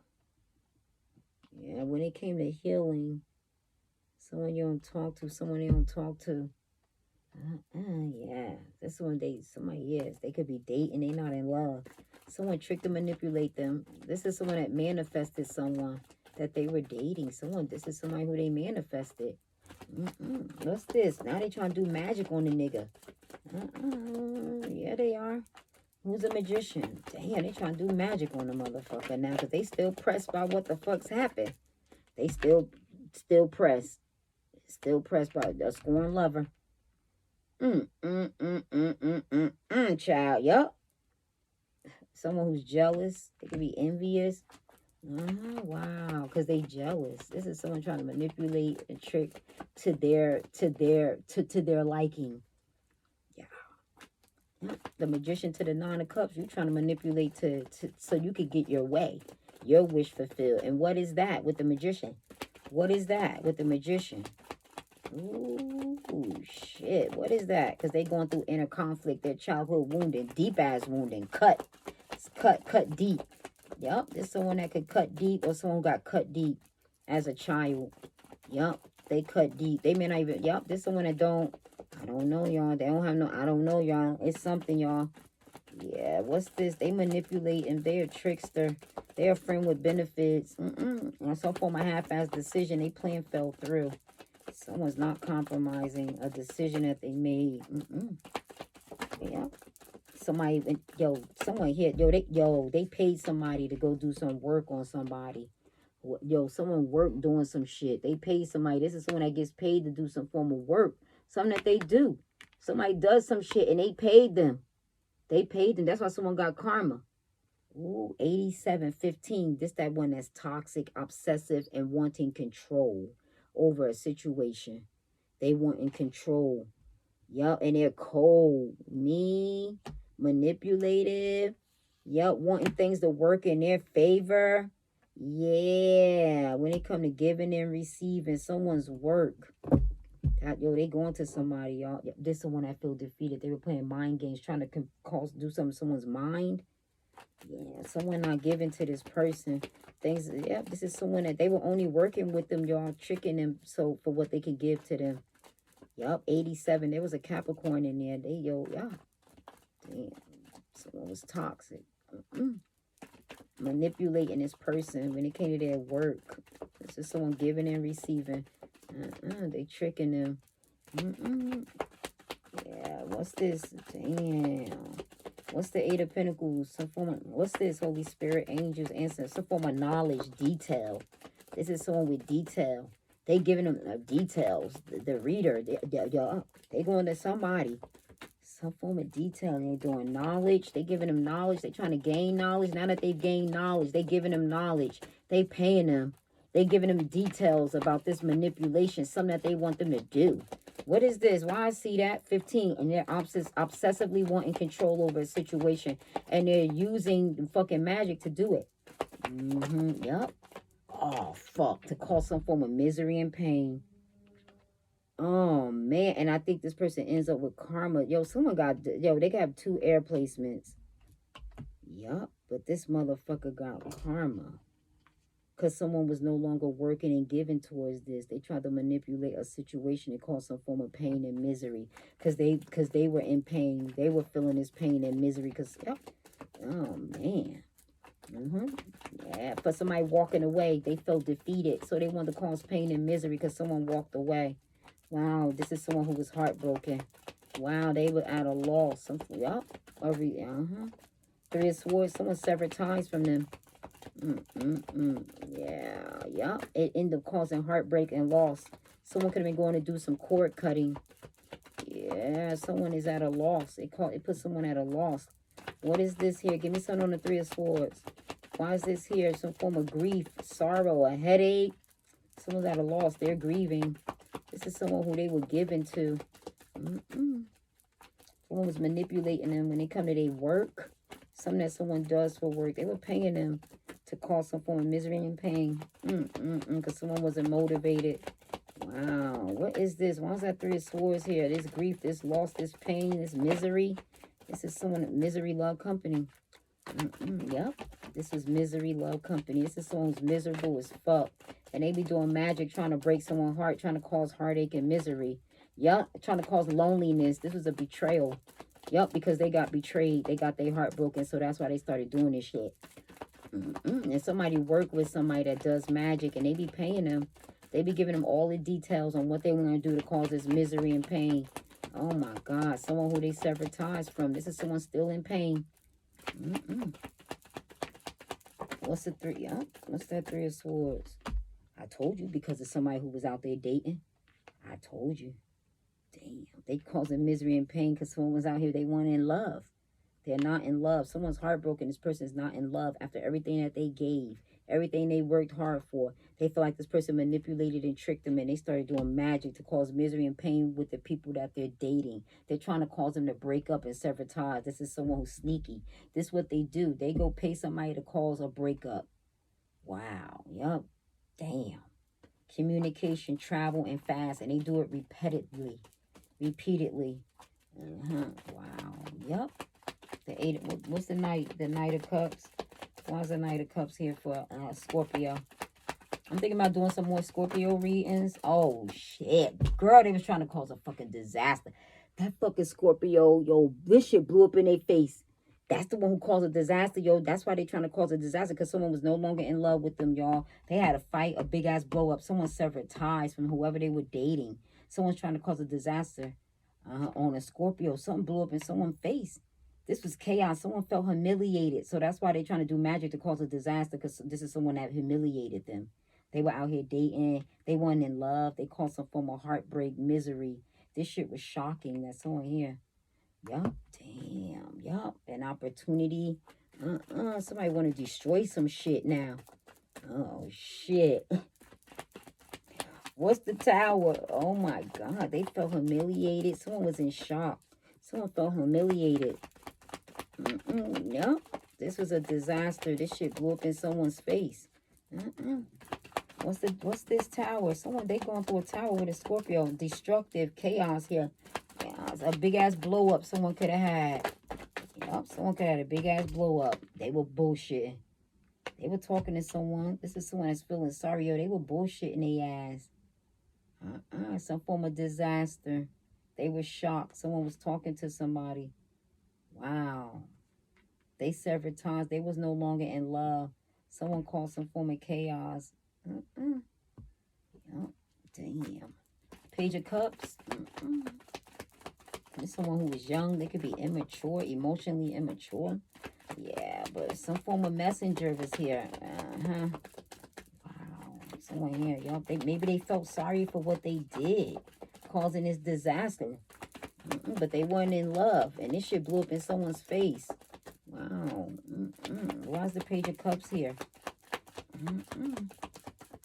Yeah, when it came to healing, someone you don't talk to, someone they don't talk to. Yeah, this one they could be dating, they not in love. Someone tricked to manipulate them. This is someone that manifested someone that they were dating. This is somebody who they manifested. What's this? Now they trying to do magic on the nigga. Yeah, they are. Who's a magician? Damn, they trying to do magic on the motherfucker now because they still pressed by what the fuck's happened. They still pressed. Still pressed by a scorned lover. Child, yup. Someone who's jealous. They could be envious. Wow, because they jealous. This is someone trying to manipulate and trick to their liking. The Magician to the 9 of Cups. You trying to manipulate so you could get your way, your wish fulfilled. And what is that with the Magician? What is that with the Magician? Ooh, shit. What is that? Because they going through inner conflict, their childhood wounding, deep ass wounding, cut deep. Yup, there's someone that could cut deep, or someone got cut deep as a child. Yup, they cut deep. They may not even. Yup, there's someone that don't. I don't know, y'all. They don't have no, I don't know, y'all. It's something, y'all. Yeah, what's this? They manipulate and they're a trickster. They're a friend with benefits. And so for my half-ass decision, they plan fell through. Someone's not compromising a decision that they made. Yeah. Somebody, someone here, they paid somebody to go do some work on somebody. Someone worked doing some shit. They paid somebody. This is someone that gets paid to do some form of work. Something that they do. Somebody does some shit and they paid them. They paid them. That's why someone got karma. Ooh, 8715. This that one that's toxic, obsessive, and wanting control over a situation. They want in control. Yup, and they're cold, mean, manipulative. Yup, wanting things to work in their favor. Yeah, when it come to giving and receiving someone's work. They going to somebody, y'all. This is the one I feel defeated. They were playing mind games, trying to do something to someone's mind. Yeah, someone not giving to this person. Things, yeah, this is someone that they were only working with them, y'all, tricking them so for what they could give to them. Yup, 87. There was a Capricorn in there. Yeah. Damn. Someone was toxic. Manipulating this person when it came to their work. This is someone giving and receiving. They tricking them. Yeah, what's this? Damn. What's the Eight of Pentacles? Some form of, what's this? Holy Spirit, angels, ancestors. Some form of knowledge, detail. This is someone with detail. They giving them details. The reader, they going to somebody. Some form of detail. They're doing knowledge. They giving them knowledge. They trying to gain knowledge. Now that they've gained knowledge, they giving them knowledge. They paying them. They giving them details about this manipulation, something that they want them to do. What is this? Why I see that? 15. And they're obsessively wanting control over a situation. And they're using fucking magic to do it. Yup. Oh, fuck. To cause some form of misery and pain. Oh, man. And I think this person ends up with karma. Yo, someone got... Yo, they got 2 air placements. Yup. But this motherfucker got karma. Because someone was no longer working and giving towards this. They tried to manipulate a situation and cause some form of pain and misery. Because they were in pain. They were feeling this pain and misery. Because, yep. Oh, man. Yeah, for somebody walking away, they felt defeated. So they wanted to cause pain and misery because someone walked away. Wow, this is someone who was heartbroken. Wow, they were at a loss. Something, yup. Three of Swords, someone severed ties from them. Yeah. It ended up causing heartbreak and loss. Someone could have been going to do some cord cutting. Yeah, someone is at a loss. It put someone at a loss. What is this here? Give me something on the Three of Swords. Why is this here? Some form of grief, sorrow, a headache. Someone's at a loss. They're grieving. This is someone who they were given to. Someone was manipulating them when they come to their work. Something that someone does for work. They were paying them to cause some form of misery and pain. Because someone wasn't motivated. Wow. What is this? Why is that Three of Swords here? This grief, this loss, this pain, this misery. This is someone, misery, love, company. Yep. This is misery, love, company. This is someone who's miserable as fuck. And they be doing magic, trying to break someone's heart, trying to cause heartache and misery. Yep. Trying to cause loneliness. This was a betrayal. Yep. Because they got betrayed. They got their heart broken. So that's why they started doing this shit. And somebody work with somebody that does magic. And they be paying them. They be giving them all the details on what they want to do to cause this misery and pain. Oh my God. Someone who they severed ties from. This is someone still in pain. What's the three? Huh? What's that Three of Swords? I told you, because of somebody who was out there dating. I told you. Damn. They causing misery and pain because someone was out here. They weren't in love. They're not in love. Someone's heartbroken. This person's not in love after everything that they gave. Everything they worked hard for. They feel like this person manipulated and tricked them, and they started doing magic to cause misery and pain with the people that they're dating. They're trying to cause them to break up and sever ties. This is someone who's sneaky. This is what they do. They go pay somebody to cause a breakup. Wow. Yup. Damn. Communication, travel, and fast. And they do it repeatedly. Wow. Yup. The eight. What's the Knight? The Knight of Cups. Why is the Knight of Cups here for Scorpio? I'm thinking about doing some more Scorpio readings. Oh, shit. Girl, they was trying to cause a fucking disaster. That fucking Scorpio, yo, this shit blew up in their face. That's the one who caused a disaster, yo. That's why they trying to cause a disaster, because someone was no longer in love with them, y'all. They had a fight, a big-ass blow-up. Someone severed ties from whoever they were dating. Someone's trying to cause a disaster on a Scorpio. Something blew up in someone's face. This was chaos. Someone felt humiliated. So that's why they're trying to do magic to cause a disaster, because this is someone that humiliated them. They were out here dating. They weren't in love. They caused some form of heartbreak, misery. This shit was shocking. That's someone here. Yup. Damn. Yup. An opportunity. Somebody want to destroy some shit now. Oh, shit. What's the Tower? Oh, my God. They felt humiliated. Someone was in shock. Someone felt humiliated. Yup. This was a disaster. This shit blew up in someone's face. What's this Tower? They going through a tower with a Scorpio. Destructive chaos here. Yeah, a big ass blow up someone could have had. Yup, someone could have had a big ass blow up. They were bullshitting. They were talking to someone. This is someone that's feeling sorry. Yo, they were bullshitting their ass. Some form of disaster. They were shocked. Someone was talking to somebody. Wow. They severed ties. They was no longer in love. Someone caused some form of chaos. Yup. Damn. Page of Cups. There's someone who was young. They could be immature, emotionally immature. Yeah, but some form of messenger was here. Wow. Someone here, y'all. Maybe they felt sorry for what they did, causing this disaster. But they weren't in love. And this shit blew up in someone's face. Wow. Why's the Page of Cups here?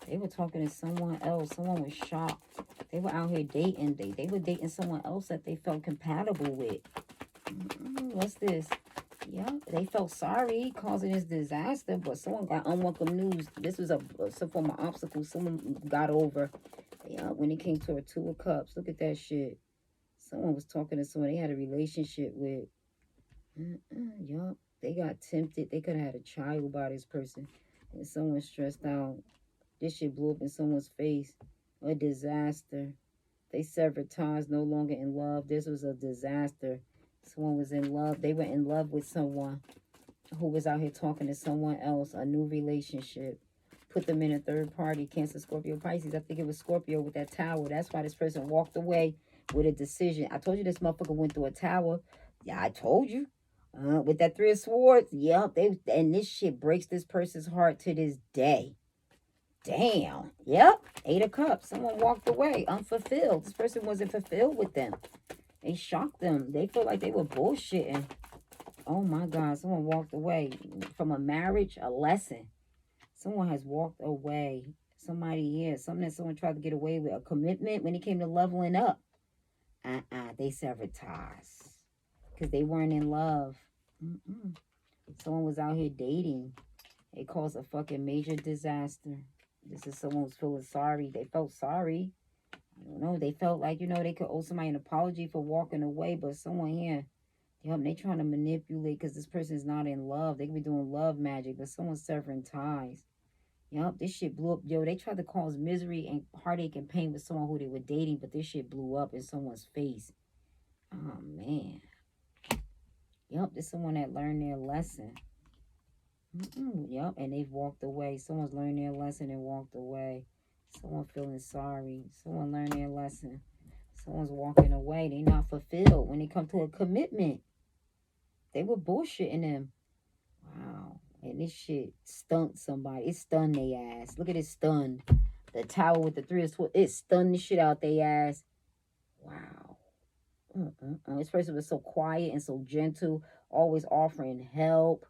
They were talking to someone else. Someone was shocked. They were out here dating. They were dating someone else that they felt compatible with. What's this? Yeah, they felt sorry causing this disaster, but someone got unwelcome news. This was some form of obstacle someone got over. Yeah, when it came to a Two of Cups. Look at that shit. Someone was talking to someone they had a relationship with. Yup, they got tempted. They could have had a child by this person. And someone stressed out. This shit blew up in someone's face. A disaster. They severed ties, no longer in love. This was a disaster. Someone was in love. They were in love with someone who was out here talking to someone else. A new relationship. Put them in a third party. Cancer, Scorpio, Pisces. I think it was Scorpio with that tower. That's why this person walked away with a decision. I told you this motherfucker went through a tower. Yeah, I told you. With that Three of Swords. Yep. And this shit breaks this person's heart to this day. Damn. Yep. Eight of Cups. Someone walked away unfulfilled. This person wasn't fulfilled with them. They shocked them. They felt like they were bullshitting. Oh my God. Someone walked away from a marriage, a lesson. Someone has walked away. Somebody here. Something that someone tried to get away with. A commitment when it came to leveling up. They severed ties. Because they weren't in love. Someone was out here dating. It caused a fucking major disaster. This is someone who's feeling sorry. They felt sorry. I don't know. They felt like, they could owe somebody an apology for walking away. But someone here, they trying to manipulate because this person is not in love. They could be doing love magic. But someone's severing ties. This shit blew up. They tried to cause misery and heartache and pain with someone who they were dating. But this shit blew up in someone's face. Oh, man. This someone that learned their lesson. And they've walked away. Someone's learned their lesson and walked away. Someone feeling sorry. Someone learned their lesson. Someone's walking away. They not fulfilled when they come to a commitment. They were bullshitting them. Wow. And this shit stunned somebody. It stunned their ass. Look at it stunned. The tower with the Three of Swords. It stunned the shit out their ass. Wow. This person was so quiet and so gentle. Always offering help.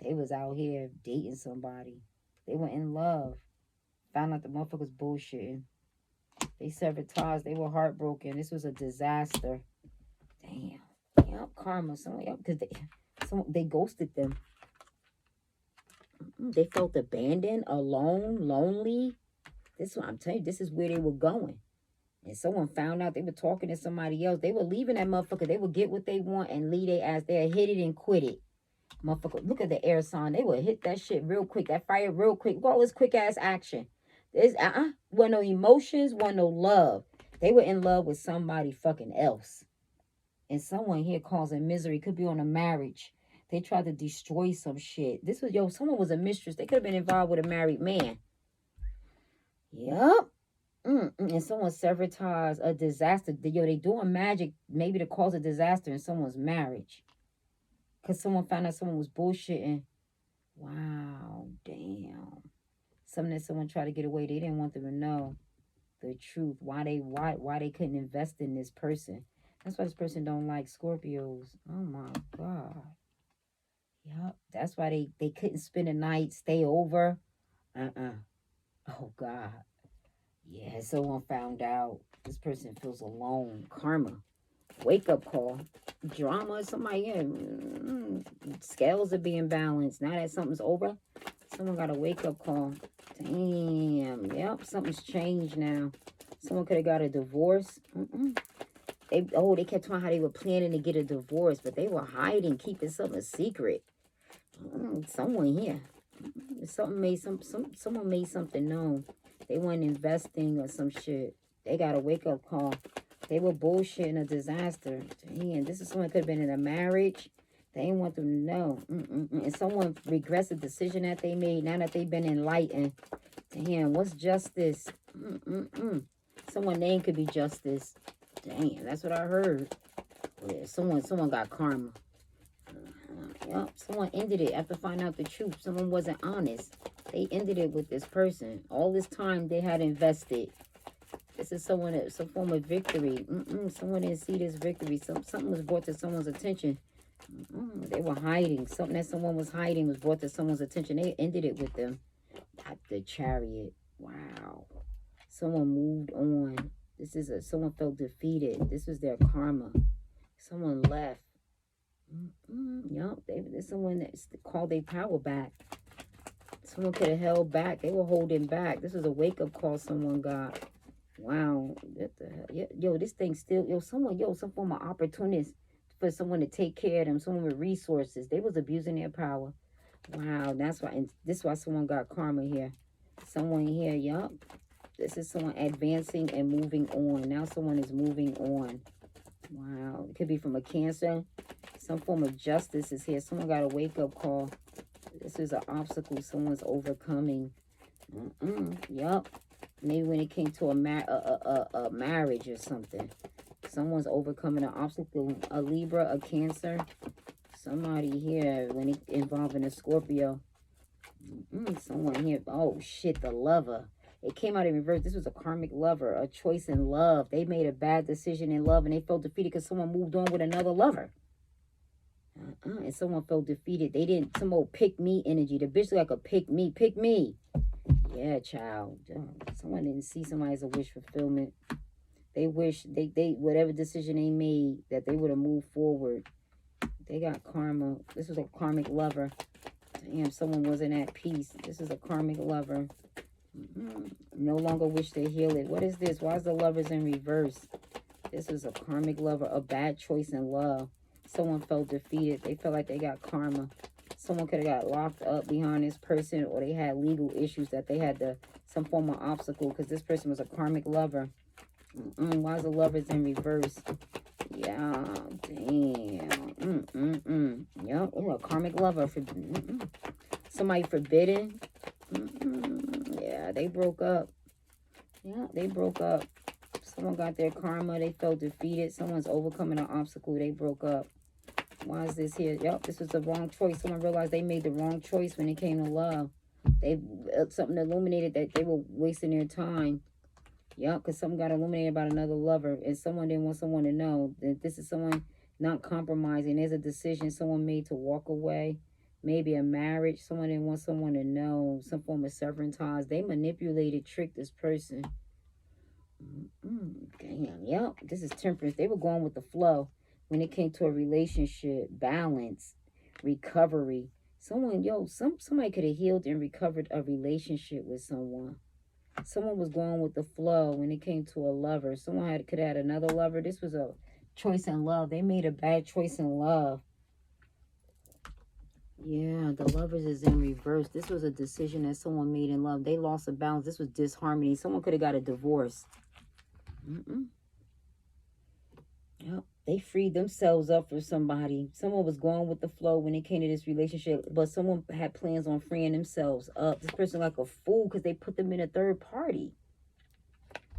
They was out here dating somebody. They were in love. Found out the motherfuckers bullshitting. They severed ties. They were heartbroken. This was a disaster. Damn. Karma. Because they ghosted them. They felt abandoned, alone, lonely. This is what I'm telling you. This is where they were going. And someone found out they were talking to somebody else. They were leaving that motherfucker. They would get what they want and leave their ass there. Hit it and quit it. Motherfucker, look at the air sign. They would hit that shit real quick. That fire real quick. Look at all this quick ass action. There's wasn't no emotions, wasn't no love. They were in love with somebody fucking else. And someone here causing misery. Could be on a marriage. They tried to destroy some shit. This was, someone was a mistress. They could have been involved with a married man. Yup. And someone severed ties. A disaster. They doing magic maybe to cause a disaster in someone's marriage. Because someone found out someone was bullshitting. Wow, damn. Something that someone tried to get away. They didn't want them to know the truth. Why they couldn't invest in this person. That's why this person don't like Scorpios. Oh my God. Yup. That's why they couldn't spend a night, stay over. Oh God. Yeah, someone found out. This person feels alone. Karma. Wake up call. Drama. Somebody, scales are being balanced. Now that something's over, someone got a wake up call. Damn. Yep. Something's changed now. Someone could have got a divorce. They kept talking how they were planning to get a divorce, but they were hiding, keeping something secret. Someone here. Someone made something known. They weren't investing or some shit. They got a wake-up call. They were bullshitting a disaster. Damn, this is someone could have been in a marriage. They didn't want them to know. And someone regrets a decision that they made now that they've been enlightened. Damn, what's justice? Someone name could be justice. Damn, that's what I heard. Yeah, someone got karma. Yep, someone ended it after finding out the truth. Someone wasn't honest. They ended it with this person. All this time they had invested. This is some form of victory. Someone didn't see this victory. Something was brought to someone's attention. They were hiding. Something that someone was hiding was brought to someone's attention. They ended it with them. The Chariot. Wow. Someone moved on. Someone felt defeated. This was their karma. Someone left. Yup. There's someone that called their power back. Someone could have held back. They were holding back. This was a wake-up call someone got. Wow. What the hell? Yo, this thing still... some form of opportunist for someone to take care of them. Someone with resources. They was abusing their power. Wow. That's why... And this is why someone got karma here. Someone here, yup. This is someone advancing and moving on. Now someone is moving on. Wow. It could be from a Cancer. Some form of justice is here. Someone got a wake-up call. This is an obstacle someone's overcoming. Yup. Maybe when it came to a marriage or something. Someone's overcoming an obstacle. A Libra, a Cancer. Somebody here when it involving a Scorpio. Someone here. Oh, shit, the Lover. It came out in reverse. This was a karmic lover, a choice in love. They made a bad decision in love and they felt defeated because someone moved on with another lover. And someone felt defeated. They didn't, some old pick me energy. The bitch like a pick me. Yeah, child. Someone didn't see somebody as a wish fulfillment. They wish, they whatever decision they made, that they would have moved forward. They got karma. This was a karmic lover. Damn, someone wasn't at peace. This is a karmic lover. No longer wish to heal it. What is this? Why is the Lovers in reverse? This is a karmic lover, a bad choice in love. Someone felt defeated. They felt like they got karma. Someone could have got locked up behind this person, or they had legal issues that they had some form of obstacle because this person was a karmic lover. Why is the Lovers in reverse? Yeah, damn. Yep, a karmic lover. Somebody forbidden. Yeah, they broke up. Yeah, they broke up. Someone got their karma. They felt defeated. Someone's overcoming an obstacle. They broke up. Why is this here? Yep, this was the wrong choice. Someone realized they made the wrong choice when it came to love. Something illuminated that they were wasting their time. Yep, because something got illuminated about another lover. And someone didn't want someone to know that this is someone not compromising. There's a decision someone made to walk away. Maybe a marriage. Someone didn't want someone to know. Some form of severing ties. They manipulated, tricked this person. Damn. Yep. This is Temperance. They were going with the flow when it came to a relationship. Balance. Recovery. Somebody could have healed and recovered a relationship with someone. Someone was going with the flow when it came to a lover. Someone could have had another lover. This was a choice in love. They made a bad choice in love. Yeah, the Lovers is in reverse. This was a decision that someone made in love. They lost a balance. This was disharmony. Someone could have got a divorce. Yep. They freed themselves up for somebody. Someone was going with the flow when it came to this relationship, but someone had plans on freeing themselves up. This person like a fool because they put them in a third party.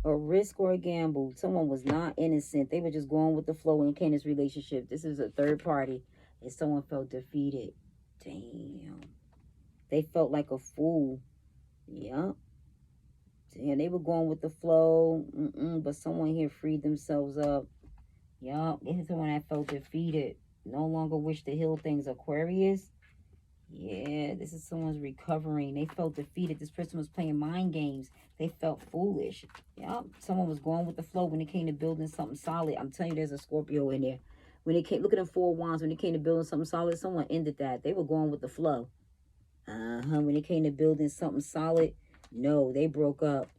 A risk or a gamble. Someone was not innocent. They were just going with the flow when it came to this relationship. This is a third party, and someone felt defeated. Damn. They felt like a fool. Yep. Damn, they were going with the flow. But someone here freed themselves up. Yup. This is someone that felt defeated. No longer wish to heal things. Aquarius. Yeah, this is someone's recovering. They felt defeated. This person was playing mind games. They felt foolish. Yup. Someone was going with the flow when it came to building something solid. I'm telling you, there's a Scorpio in there. When it came, look at them 4 wands. When it came to building something solid, someone ended that. They were going with the flow. When it came to building something solid, no, they broke up.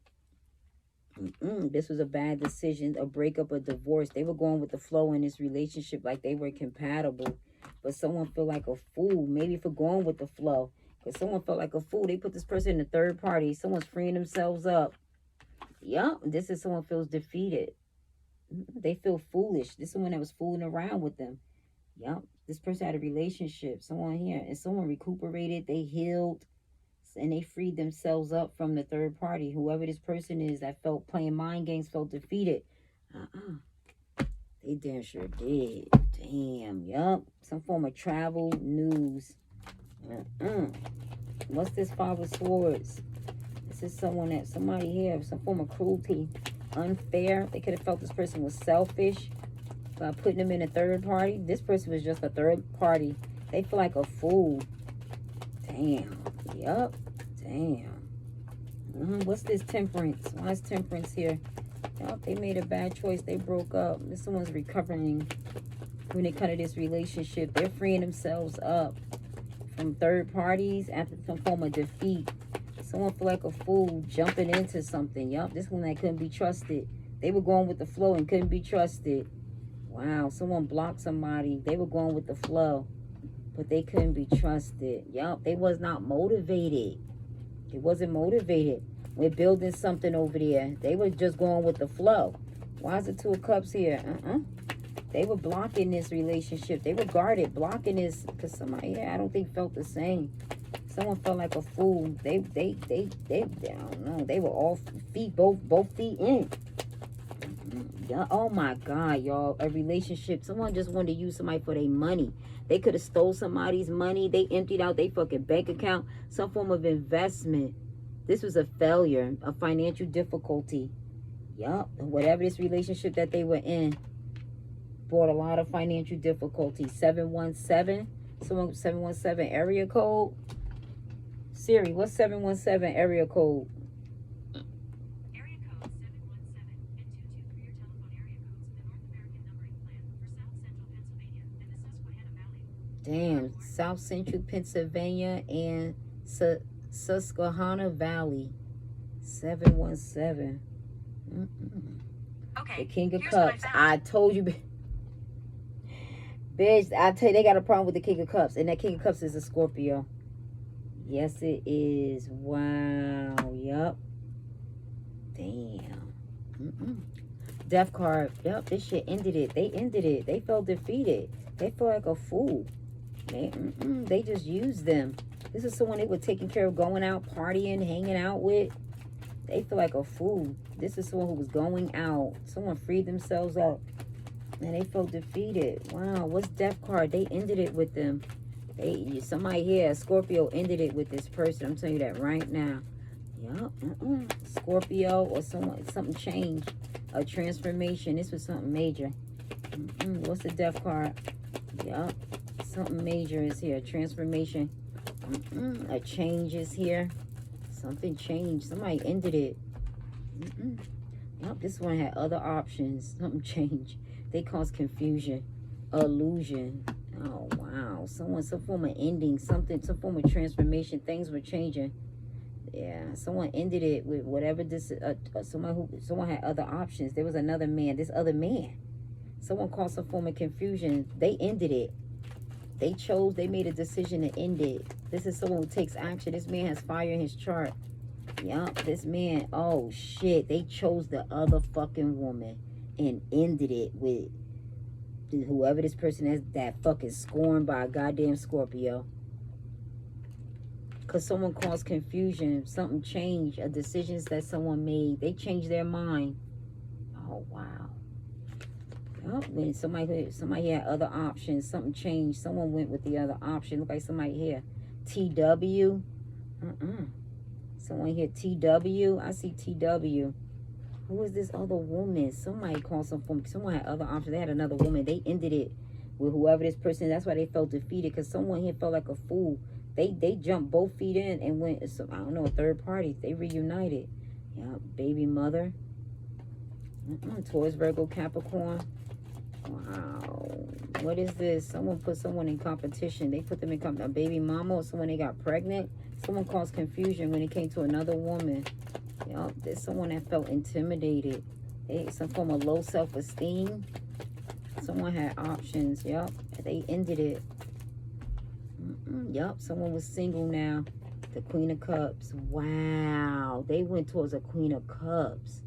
This was a bad decision, a breakup, a divorce. They were going with the flow in this relationship like they were compatible. But someone felt like a fool, maybe for going with the flow. Because someone felt like a fool. They put this person in the third party. Someone's freeing themselves up. Yup, this is someone feels defeated. They feel foolish. This is someone that was fooling around with them. Yup, this person had a relationship. Someone here. And someone recuperated. They healed. And they freed themselves up from the third party. Whoever this person is that felt playing mind games, felt defeated. They damn sure did. Damn, yup. Some form of travel, news. What's this Five of Swords? This is somebody here, some form of cruelty, unfair. They could have felt this person was selfish by putting them in a third party. This person was just a third party. They feel like a fool. Damn. Yup. Damn. What's this Temperance? Why is Temperance here? Yup, they made a bad choice. They broke up. This someone's recovering when they cut of this relationship. They're freeing themselves up from third parties after some form of defeat. Someone feel like a fool jumping into something. Yup, this one that couldn't be trusted. They were going with the flow and couldn't be trusted. Wow, someone blocked somebody. They were going with the flow, but they couldn't be trusted. Yup, they was not motivated. They wasn't motivated. We're building something over there. They were just going with the flow. Why is the Two of Cups here? They were blocking this relationship. They were guarded, blocking this, because somebody here I don't think felt the same. Someone felt like a fool. They don't know. They were all feet, both feet in. Yeah, oh my God, y'all. A relationship. Someone just wanted to use somebody for their money. They could have stole somebody's money. They emptied out their fucking bank account. Some form of investment. This was a failure, a financial difficulty. Yup. Whatever this relationship that they were in brought a lot of financial difficulty. 717. Someone 717 area code. Siri, what's 717 area code? Area code 717 and 223 are telephone area codes in the North American numbering plan for South Central Pennsylvania and the Susquehanna Valley. Damn, South Central Pennsylvania and Susquehanna Valley. 717. Okay. The King of Cups. I told you, bitch. I tell you, they got a problem with the King of Cups, and that King of Cups is a Scorpio. Yes, it is. Wow. Yup. Damn. Death card. Yup, this shit ended it. They ended it. They felt defeated. They felt like a fool. They just used them. This is someone they were taking care of, going out, partying, hanging out with. They feel like a fool. This is someone who was going out. Someone freed themselves up. And they felt defeated. Wow. What's Death card? They ended it with them. Somebody here, a Scorpio, ended it with this person. I'm telling you that right now. Yup. Scorpio or something changed. A transformation. This was something major. What's the Death card? Yup. Something major is here. Transformation. A change is here. Something changed. Somebody ended it. Yup. This one had other options. Something changed. They caused confusion. Illusion. Oh wow, some form of ending, some form of transformation. Things were changing. Yeah, someone ended it with whatever this. Someone had other options. There was another man. This other man. Someone caused some form of confusion. They ended it. They made a decision to end it. This is someone who takes action. This man has fire in his chart. Yup, this man. Oh shit, they chose the other fucking woman and ended it with whoever this person is, that fucking scorned by a goddamn Scorpio. Because someone caused confusion. Something changed. A decisions that someone made. They changed their mind. Oh, wow. Oh, when somebody had other options. Something changed. Someone went with the other option. Look like somebody here. TW. Someone here. TW. I see TW. Who is this other woman? Somebody called someone had other options. They had another woman. They ended it with whoever this person is. That's why they felt defeated, because someone here felt like a fool. They jumped both feet in and went, I don't know, a third party. They reunited. Yeah, baby mother. Taurus, Virgo, Capricorn. Wow. What is this? Someone put someone in competition. They put them in competition. A baby mama or someone they got pregnant. Someone caused confusion when it came to another woman. Yup, there's someone that felt intimidated. Some form of low self-esteem. Someone had options. Yup, they ended it. Yup, someone was single now. The Queen of Cups. Wow, they went towards a Queen of Cups.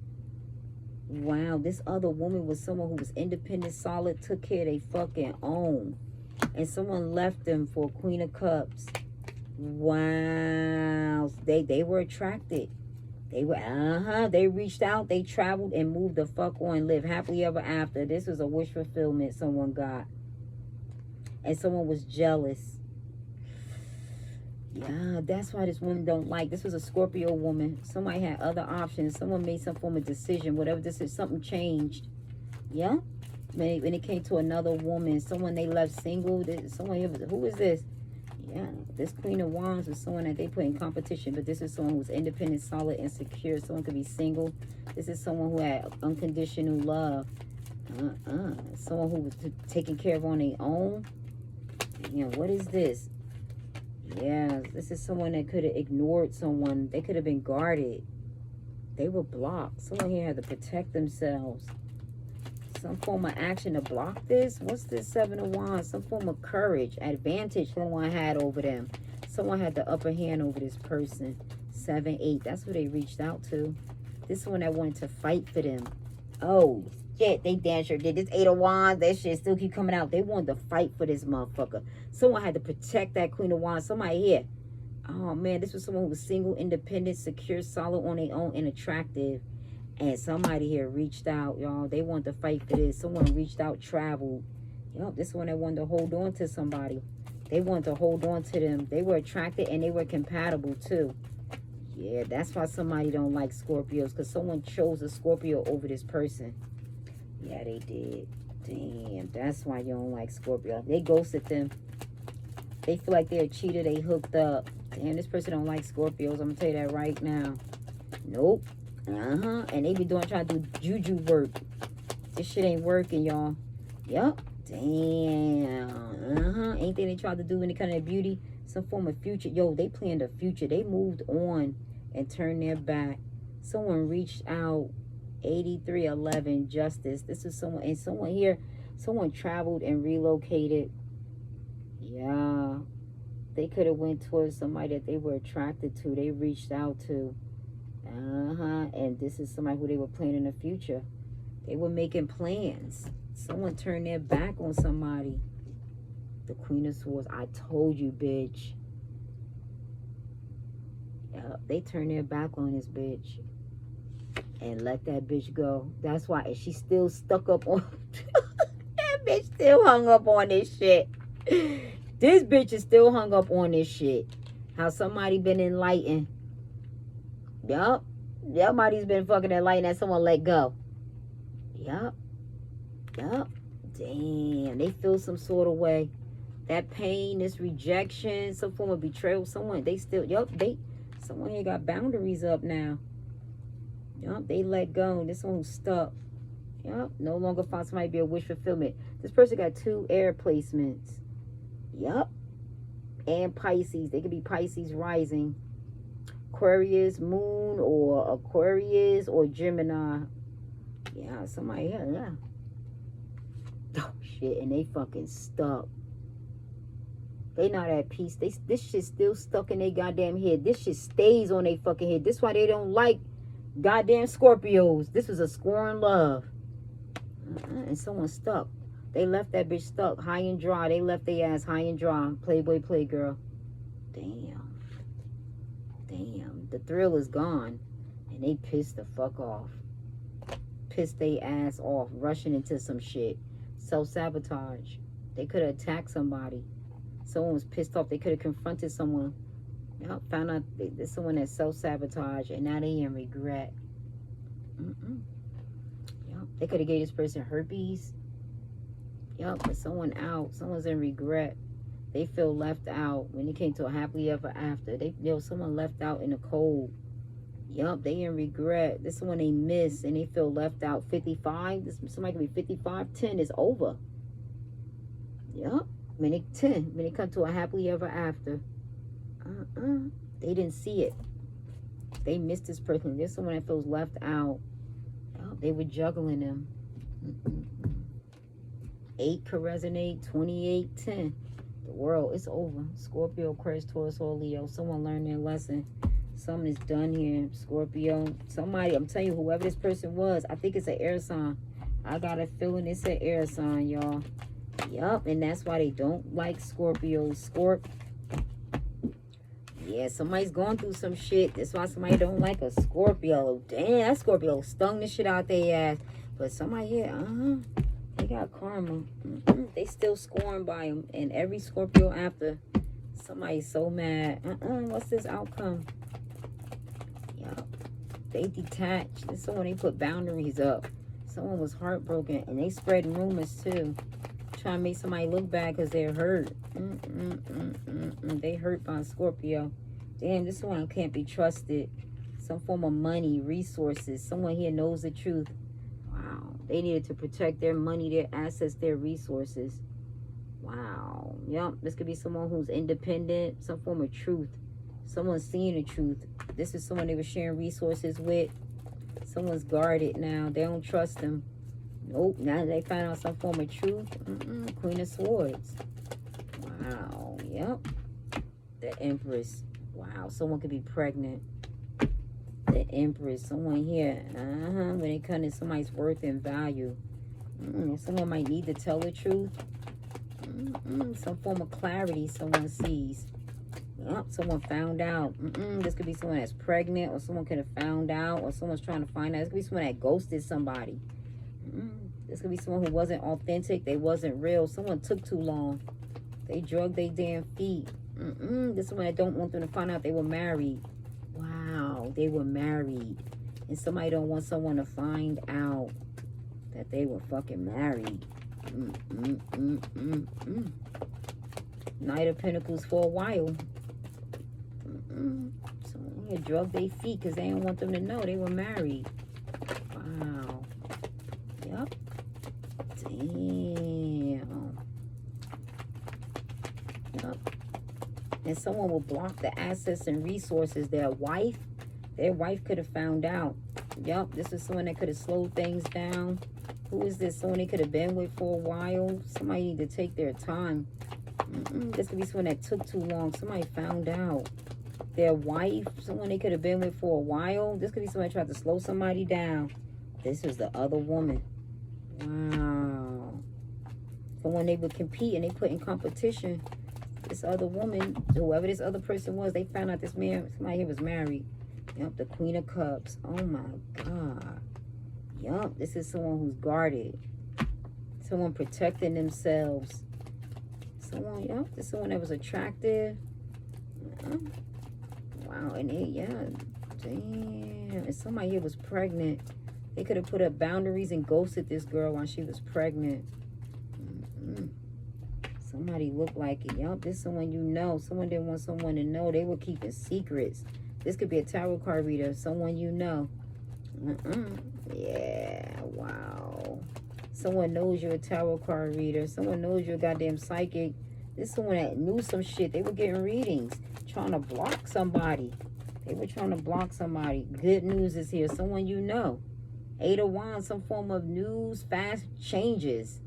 Wow, this other woman was someone who was independent, solid, took care of their fucking own. And someone left them for a Queen of Cups. Wow. They were attracted. They were, they reached out, they traveled and moved the fuck on, lived happily ever after. This was a wish fulfillment someone got. And someone was jealous. Yeah, that's why this woman don't like. This was a Scorpio woman. Somebody had other options. Someone made some form of decision. Whatever this is, something changed. Yeah. When it came to another woman, someone they left single. Someone here, who is this? Yeah, this Queen of Wands is someone that they put in competition. But this is someone who's independent, solid, and secure. Someone could be single. This is someone who had unconditional love. Someone who was taken care of on their own. You know, what is this? Yeah, this is someone that could have ignored someone. They could have been guarded. They were blocked. Someone here had to protect themselves. Some form of action to block this. What's this 7 of Wands? Some form of courage, advantage someone had over them. Someone had the upper hand over this person. 7, 8. That's who they reached out to. This one that wanted to fight for them. Oh, shit. They damn sure did. This 8 of Wands, that shit still keep coming out. They wanted to fight for this motherfucker. Someone had to protect that Queen of Wands. Somebody here. Oh, man. This was someone who was single, independent, secure, solid on their own, and attractive. And somebody here reached out, y'all. They wanted to fight for this. Someone reached out, traveled. Yup, this one that wanted to hold on to somebody. They wanted to hold on to them. They were attracted and they were compatible too. Yeah, that's why somebody don't like Scorpios. Because someone chose a Scorpio over this person. Yeah, they did. Damn, that's why you don't like Scorpio. They ghosted them. They feel like they're a cheater. They hooked up. Damn, this person don't like Scorpios. I'm going to tell you that right now. Nope. And they be trying to do juju work. This shit ain't working, y'all. Yup. Damn. Anything they tried to do any kind of beauty, some form of future. Yo, they planned a future. They moved on and turned their back. Someone reached out. 8311 justice. This is someone, and someone here, someone traveled and relocated. Yeah. They could have went towards somebody that they were attracted to. They reached out to. And this is somebody who they were planning the future. They were making plans. Someone turned their back on somebody. The Queen of Swords. I told you, bitch. Yeah, they turned their back on this bitch. And let that bitch go. That's why. And she's still stuck up on... that bitch still hung up on this shit. This bitch is still hung up on this shit. How somebody been enlightened. Yup. Somebody's been fucking enlightened that someone let go. Yup. Yup. Damn. They feel some sort of way. That pain, this rejection, some form of betrayal. Someone, they still, yup, someone here got boundaries up now. Yup, they let go. This one who's stuck. Yup, no longer found somebody to be a wish fulfillment. This person got 2 air placements. Yup. And Pisces. They could be Pisces rising. Aquarius moon or Aquarius or Gemini. Yeah, somebody here, yeah. Oh shit, and they fucking stuck. They not at peace. This shit still stuck in their goddamn head. This shit stays on their fucking head. This why they don't like goddamn Scorpios. This was a scorned love. And someone stuck. They left that bitch stuck high and dry. They left their ass high and dry. Playboy, playgirl. Damn. Damn, the thrill is gone. And they pissed the fuck off. Pissed their ass off. Rushing into some shit. Self-sabotage. They could have attacked somebody. Someone was pissed off. They could have confronted someone. Yep, found out there's someone that self-sabotage. And now they in regret. Yep, they could have gave this person herpes. Yep, but someone out. Someone's in regret. They feel left out when it came to a happily ever after. Someone left out in the cold. Yup, they in regret. This is someone they miss and they feel left out. 55. Somebody can be 55. 10 is over. Yup. When it 10. When it comes to a happily ever after. They didn't see it. They missed this person. There's someone that feels left out. Oh, they were juggling them. 8 could resonate. 28, 10. The world is over. Scorpio, Aquarius, Taurus, or Leo. Someone learned their lesson. Something is done here. Scorpio. Somebody, I'm telling you, whoever this person was, I think it's an air sign. I got a feeling it's an air sign, y'all. Yup, and that's why they don't like Scorpios. Yeah, somebody's going through some shit. That's why somebody don't like a Scorpio. Damn, that Scorpio stung the shit out their ass. But somebody here, they got karma. They still scorned by him. And every Scorpio after, somebody's so mad. What's this outcome? Yup, they detached. This is when they put boundaries up. Someone was heartbroken, and they spread rumors too. Trying to make somebody look bad because they're hurt. They hurt by Scorpio. Damn, this one can't be trusted. Some form of money, resources. Someone here knows the truth. Wow. They needed to protect their money, their assets, their resources. Wow. Yep. This could be someone who's independent. Some form of truth. Someone's seeing the truth. This is someone they were sharing resources with. Someone's guarded now. They don't trust them. Nope. Now they found out some form of truth. Queen of Swords. Wow. Yep. The Empress. Wow. Someone could be pregnant. The Empress. Someone here. When it comes to somebody's worth and value. Someone might need to tell the truth. Some form of clarity someone sees. Yep, someone found out. This could be someone that's pregnant, or someone could have found out, or someone's trying to find out. This could be someone that ghosted somebody. This could be someone who wasn't authentic. They wasn't real. Someone took too long. They drugged their damn feet. This is someone that don't want them to find out they were married. Wow, they were married. And somebody don't want someone to find out that they were fucking married. Knight of Pentacles for a while. Someone here drugged their feet because they didn't want them to know they were married. Wow. Yep. Damn. Yep. And someone will block the assets and resources. Their wife could have found out. Yep. This is someone that could have slowed things down. Who is this? Someone they could have been with for a while. Somebody need to take their time. This could be someone that took too long. Somebody found out. Their wife, someone they could have been with for a while. This could be somebody tried to slow somebody down. This is the other woman. Wow. Someone they would compete and they put in competition. This other woman, whoever this other person was, they found out this man, somebody here was married. Yep, the Queen of Cups. Oh my God. Yup, this is someone who's guarded. Someone protecting themselves. Someone, yup, this is someone that was attractive. Wow, and damn. And somebody here was pregnant. They could have put up boundaries and ghosted this girl while she was pregnant. Somebody looked like it. Yup, this is someone you know. Someone didn't want someone to know. They were keeping secrets. This could be a tarot card reader. Someone you know. Yeah, wow. Someone knows you're a tarot card reader. Someone knows you're a goddamn psychic. This is someone that knew some shit. They were getting readings. Trying to block somebody. They were trying to block somebody. Good news is here. Someone you know. 8 of Wands. Some form of news. Fast changes.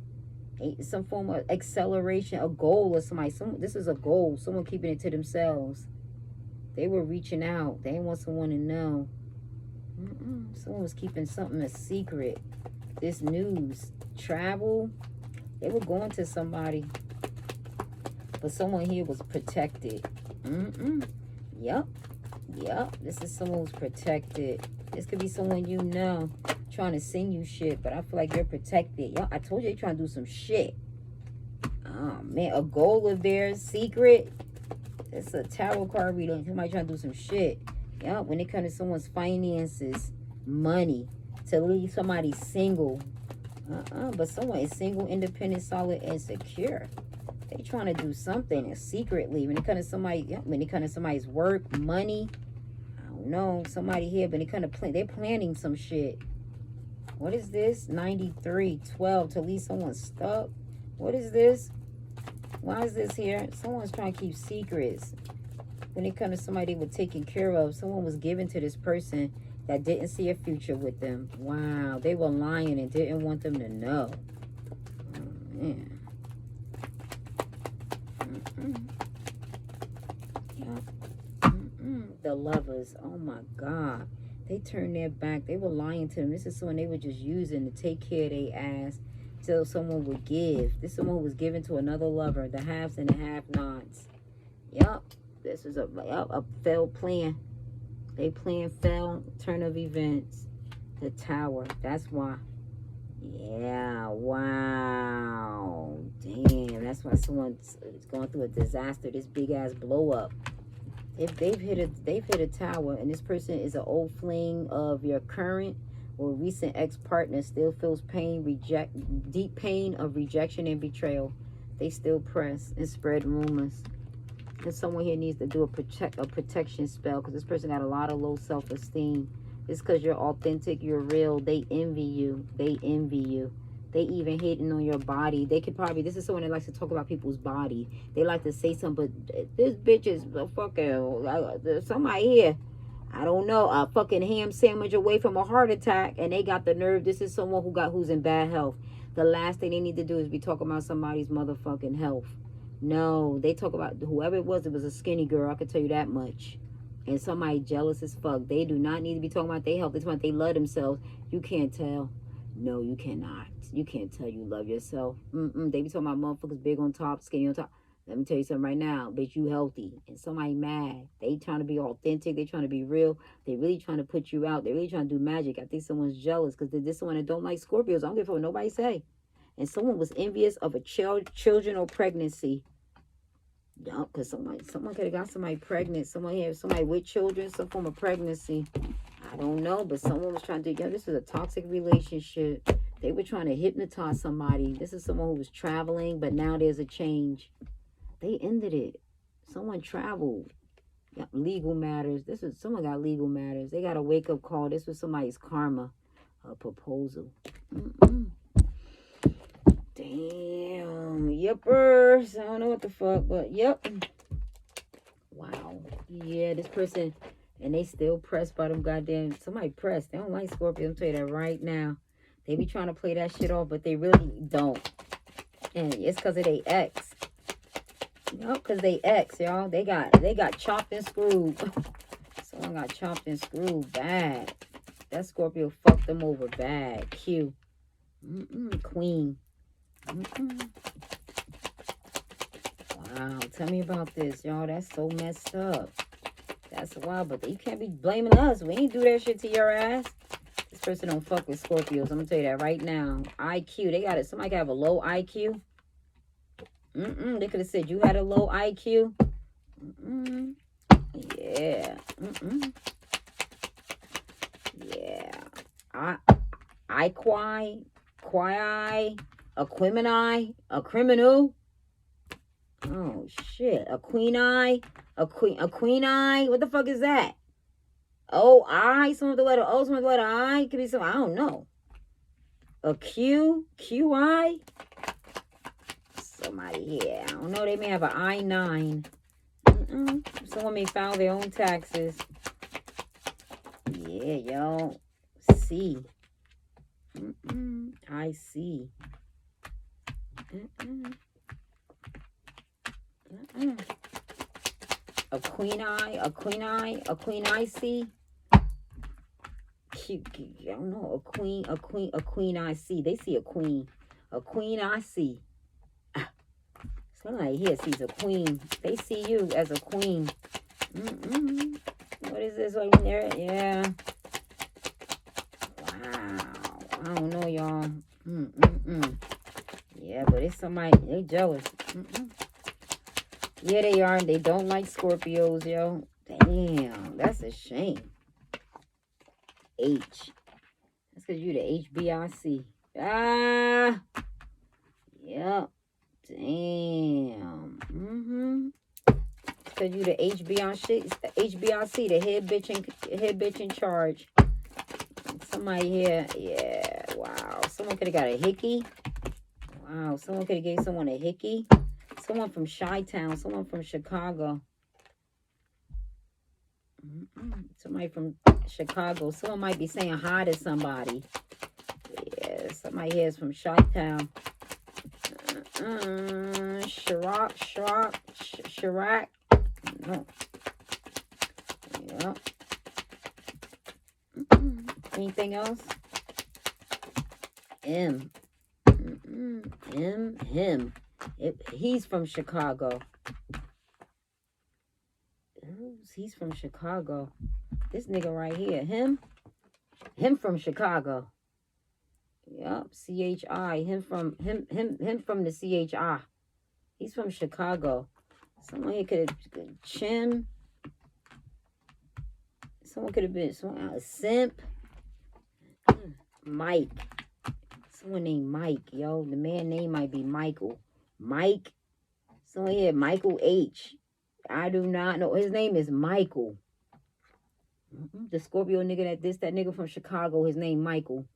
Some form of acceleration. A goal or somebody. This is a goal. Someone keeping it to themselves. They were reaching out. They didn't want someone to know. Someone was keeping something a secret. This news. Travel. They were going to somebody. But someone here was protected. Yup. This is someone who's protected. This could be someone you know trying to send you shit, but I feel like you're protected. Y'all, I told you they're trying to do some shit. Oh man, a goal of theirs, secret. It's a tarot card reader. Somebody trying to do some shit. Yeah, when it comes to someone's finances, money, to leave somebody single. But someone is single, independent, solid, and secure. They trying to do something secretly. When it comes to somebody, when it comes to somebody's work, money, I don't know, somebody here, but it kind of they're planning some shit. What is this? 93, 12, to leave someone stuck. What is this? Why is this here? Someone's trying to keep secrets. when it comes to somebody they were taken care of, someone was given to this person that didn't see a future with them. Wow, they were lying and didn't want them to know. Oh, man. Yeah. The lovers. Oh my God. They turned their back. They were lying to them. This is someone they were just using to take care of their ass till someone would give. This is someone who was given to another lover. The haves and the have-nots. Yup. This is a failed plan. They plan fell turn of events. The tower. That's why. Yeah. Wow. Damn. That's why someone's going through a disaster. This big ass blow up. If they've hit a tower, and this person is an old fling of your current or recent ex-partner, still feels deep pain of rejection and betrayal. They still press and spread rumors. And someone here needs to do a protection spell, because this person got a lot of low self-esteem. It's because you're authentic, you're real. They envy you. They envy you. They even hating on your body. They could probably, this is someone that likes to talk about people's body. They like to say something, but this bitch is a fucking, there's somebody here, I don't know, a fucking ham sandwich away from a heart attack, and they got the nerve. This is someone who's in bad health. The last thing they need to do is be talking about somebody's motherfucking health. No, they talk about whoever it was a skinny girl, I can tell you that much. And somebody jealous as fuck. They do not need to be talking about their health. They talking about they love themselves. You can't tell. No, you cannot. You can't tell you love yourself. They be talking about motherfuckers big on top, skinny on top. Let me tell you something right now. Bitch, you healthy. And somebody mad. They trying to be authentic. They trying to be real. They really trying to put you out. They really trying to do magic. I think someone's jealous because this someone that don't like Scorpios. I don't give a fuck what nobody say. And someone was envious of a children or pregnancy. No, because someone could have got somebody pregnant. Somebody with children, some form of pregnancy. I don't know, but someone was trying to do, this is a toxic relationship. They were trying to hypnotize somebody. This is someone who was traveling, but now there's a change. They ended it. Someone traveled. Got legal matters. Someone got legal matters. They got a wake-up call. This was somebody's karma. A proposal. Damn. Yuppers. I don't know what the fuck, but yep. Wow. Yeah, this person, and they still pressed by them goddamn, somebody pressed. They don't like Scorpio. I'm telling you that right now. They be trying to play that shit off, but they really don't. And it's because of their ex. Because they ex, y'all. They got chopped and screwed. Someone got chopped and screwed bad. That Scorpio fucked them over bad. Q. Queen. Wow. Tell me about this, y'all. That's so messed up. That's wild, but you can't be blaming us. We ain't do that shit to your ass. This person don't fuck with Scorpios. I'm gonna tell you that right now. IQ. They got it. Somebody could have a low IQ. They could have said you had a low IQ. Yeah. Yeah. A criminal. Oh shit. A queen eye. A queen eye. What the fuck is that? O-I. Someone with the letter O. Someone with the letter I. Could be some. I don't know. A Q. QI. Somebody here. I don't know. They may have an I-9. Someone may file their own taxes. Yeah, yo. C. I see. A queen eye see. I don't know, a queen I see. They see a queen I see. Somebody here sees a queen. They see you as a queen. What is this over there? Yeah. Wow. I don't know, y'all. Yeah, but it's somebody, they jealous. Yeah, they are. They don't like Scorpios, yo. Damn, that's a shame. H. That's because you the HBIC. Ah. Yep. Damn. Because you the HBIC, the head bitch in charge. Somebody here. Yeah. Wow. Someone could have got a hickey. Wow. Someone could have gave someone a hickey. Someone from Chi-Town. Someone from Chicago. Somebody from Chicago. Someone might be saying hi to somebody. Yeah, somebody here is from Chi-Town. Chirac. No. Yeah. Anything else? Him. He's from Chicago. He's from Chicago. This nigga right here. Him from Chicago. Yup. CHI. Him from the CHI. He's from Chicago. Someone here could have Chim. Someone could have been Simp. Mike. Someone named Mike, yo. The man name might be Michael. Mike. Someone here, Michael H. I do not know. His name is Michael. The Scorpio nigga that nigga from Chicago, his name Michael.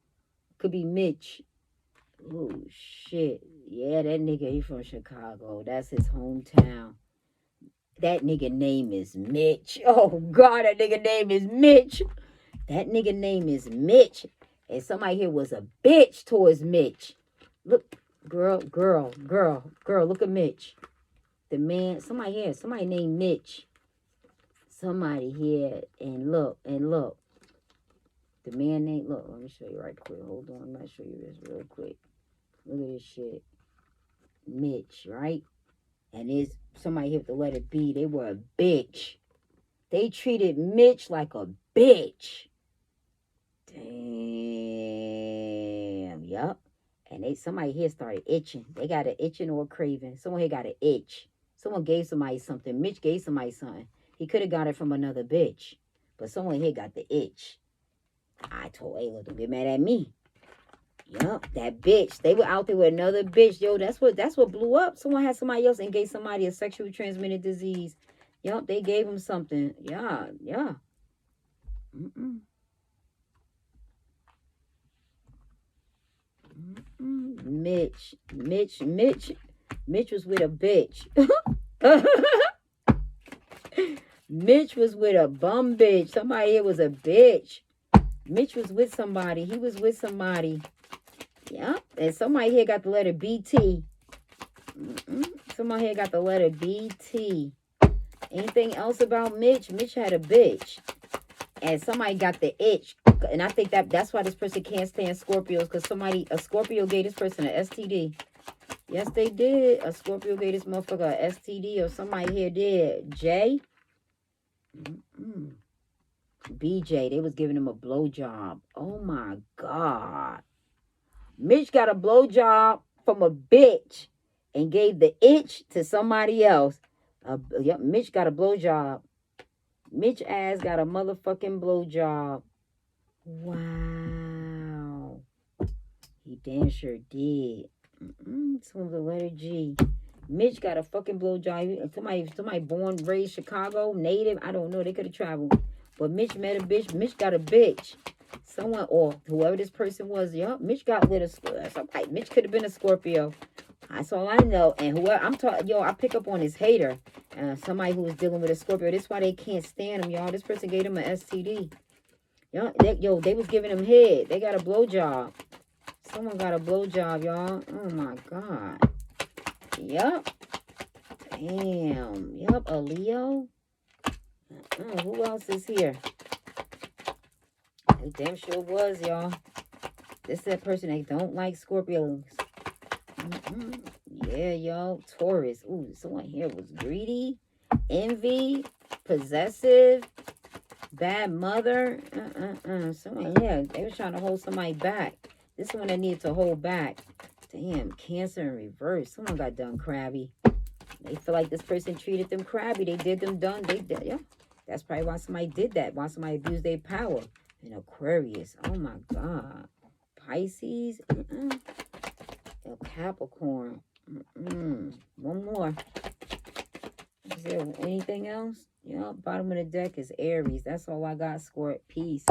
Could be Mitch. Oh, shit. Yeah, that nigga, he from Chicago. That's his hometown. That nigga name is Mitch. Oh, God, that nigga name is Mitch. That nigga name is Mitch. And somebody here was a bitch towards Mitch. Look, girl, look at Mitch. The man, somebody named Mitch. Somebody here, and look. The man named, look, let me show you right quick. Hold on, I'm going to show you this real quick. Look at this shit. Mitch, right? And there's somebody here with the letter B. They were a bitch. They treated Mitch like a bitch. Damn. Yup. And somebody here started itching. They got an itching or a craving. Someone here got an itch. Someone gave somebody something. Mitch gave somebody something. He could have got it from another bitch. But someone here got the itch. I told Ayla, don't get mad at me. Yup, that bitch. They were out there with another bitch. Yo, that's what blew up. Someone had somebody else and gave somebody a sexually transmitted disease. Yup, they gave him something. Yeah. Mitch was with a bitch. Mitch was with a bum bitch. Somebody here was a bitch. Mitch was with somebody. He was with somebody. Yeah. And somebody here got the letter BT. Somebody here got the letter BT. Anything else about Mitch? Mitch had a bitch. And somebody got the itch. And I think that's why this person can't stand Scorpios. Because a Scorpio gave this person an STD. Yes, they did. A Scorpio gave this motherfucker an STD. Or somebody here did. J. BJ. They was giving him a blowjob. Oh, my God. Mitch got a blowjob from a bitch. And gave the itch to somebody else. Yep, Mitch got a blowjob. Mitch ass got a motherfucking blowjob. Wow. He damn sure did. Someone with the letter G. Mitch got a fucking blowjob. Somebody born, raised Chicago, native. I don't know. They could have traveled. But Mitch met a bitch. Mitch got a bitch. Someone, or whoever this person was, yup, Mitch got with a Scorpio. Mitch could have been a Scorpio. That's all I know. And whoever I'm talking, I pick up on his hater. Somebody who was dealing with a Scorpio. That's why they can't stand him, y'all. This person gave him an STD. They was giving him head. They got a blowjob. Someone got a blowjob, y'all. Oh my God. Yup. Damn. Yup. A Leo. Who else is here? It damn sure was, y'all. This is that person that don't like Scorpios. Yeah, y'all. Taurus. Ooh, someone here was greedy, envy, possessive, bad mother. Someone, yeah, they was trying to hold somebody back. This one that needed to hold back. Damn, Cancer in reverse. Someone got done crabby. They feel like this person treated them crabby. They did them done. They did, yeah. That's probably why somebody did that. Why somebody abused their power. And Aquarius. Oh my God. Pisces. Capricorn. One more. Is there anything else? Yeah, bottom of the deck is Aries. That's all I got, Squirt. Peace.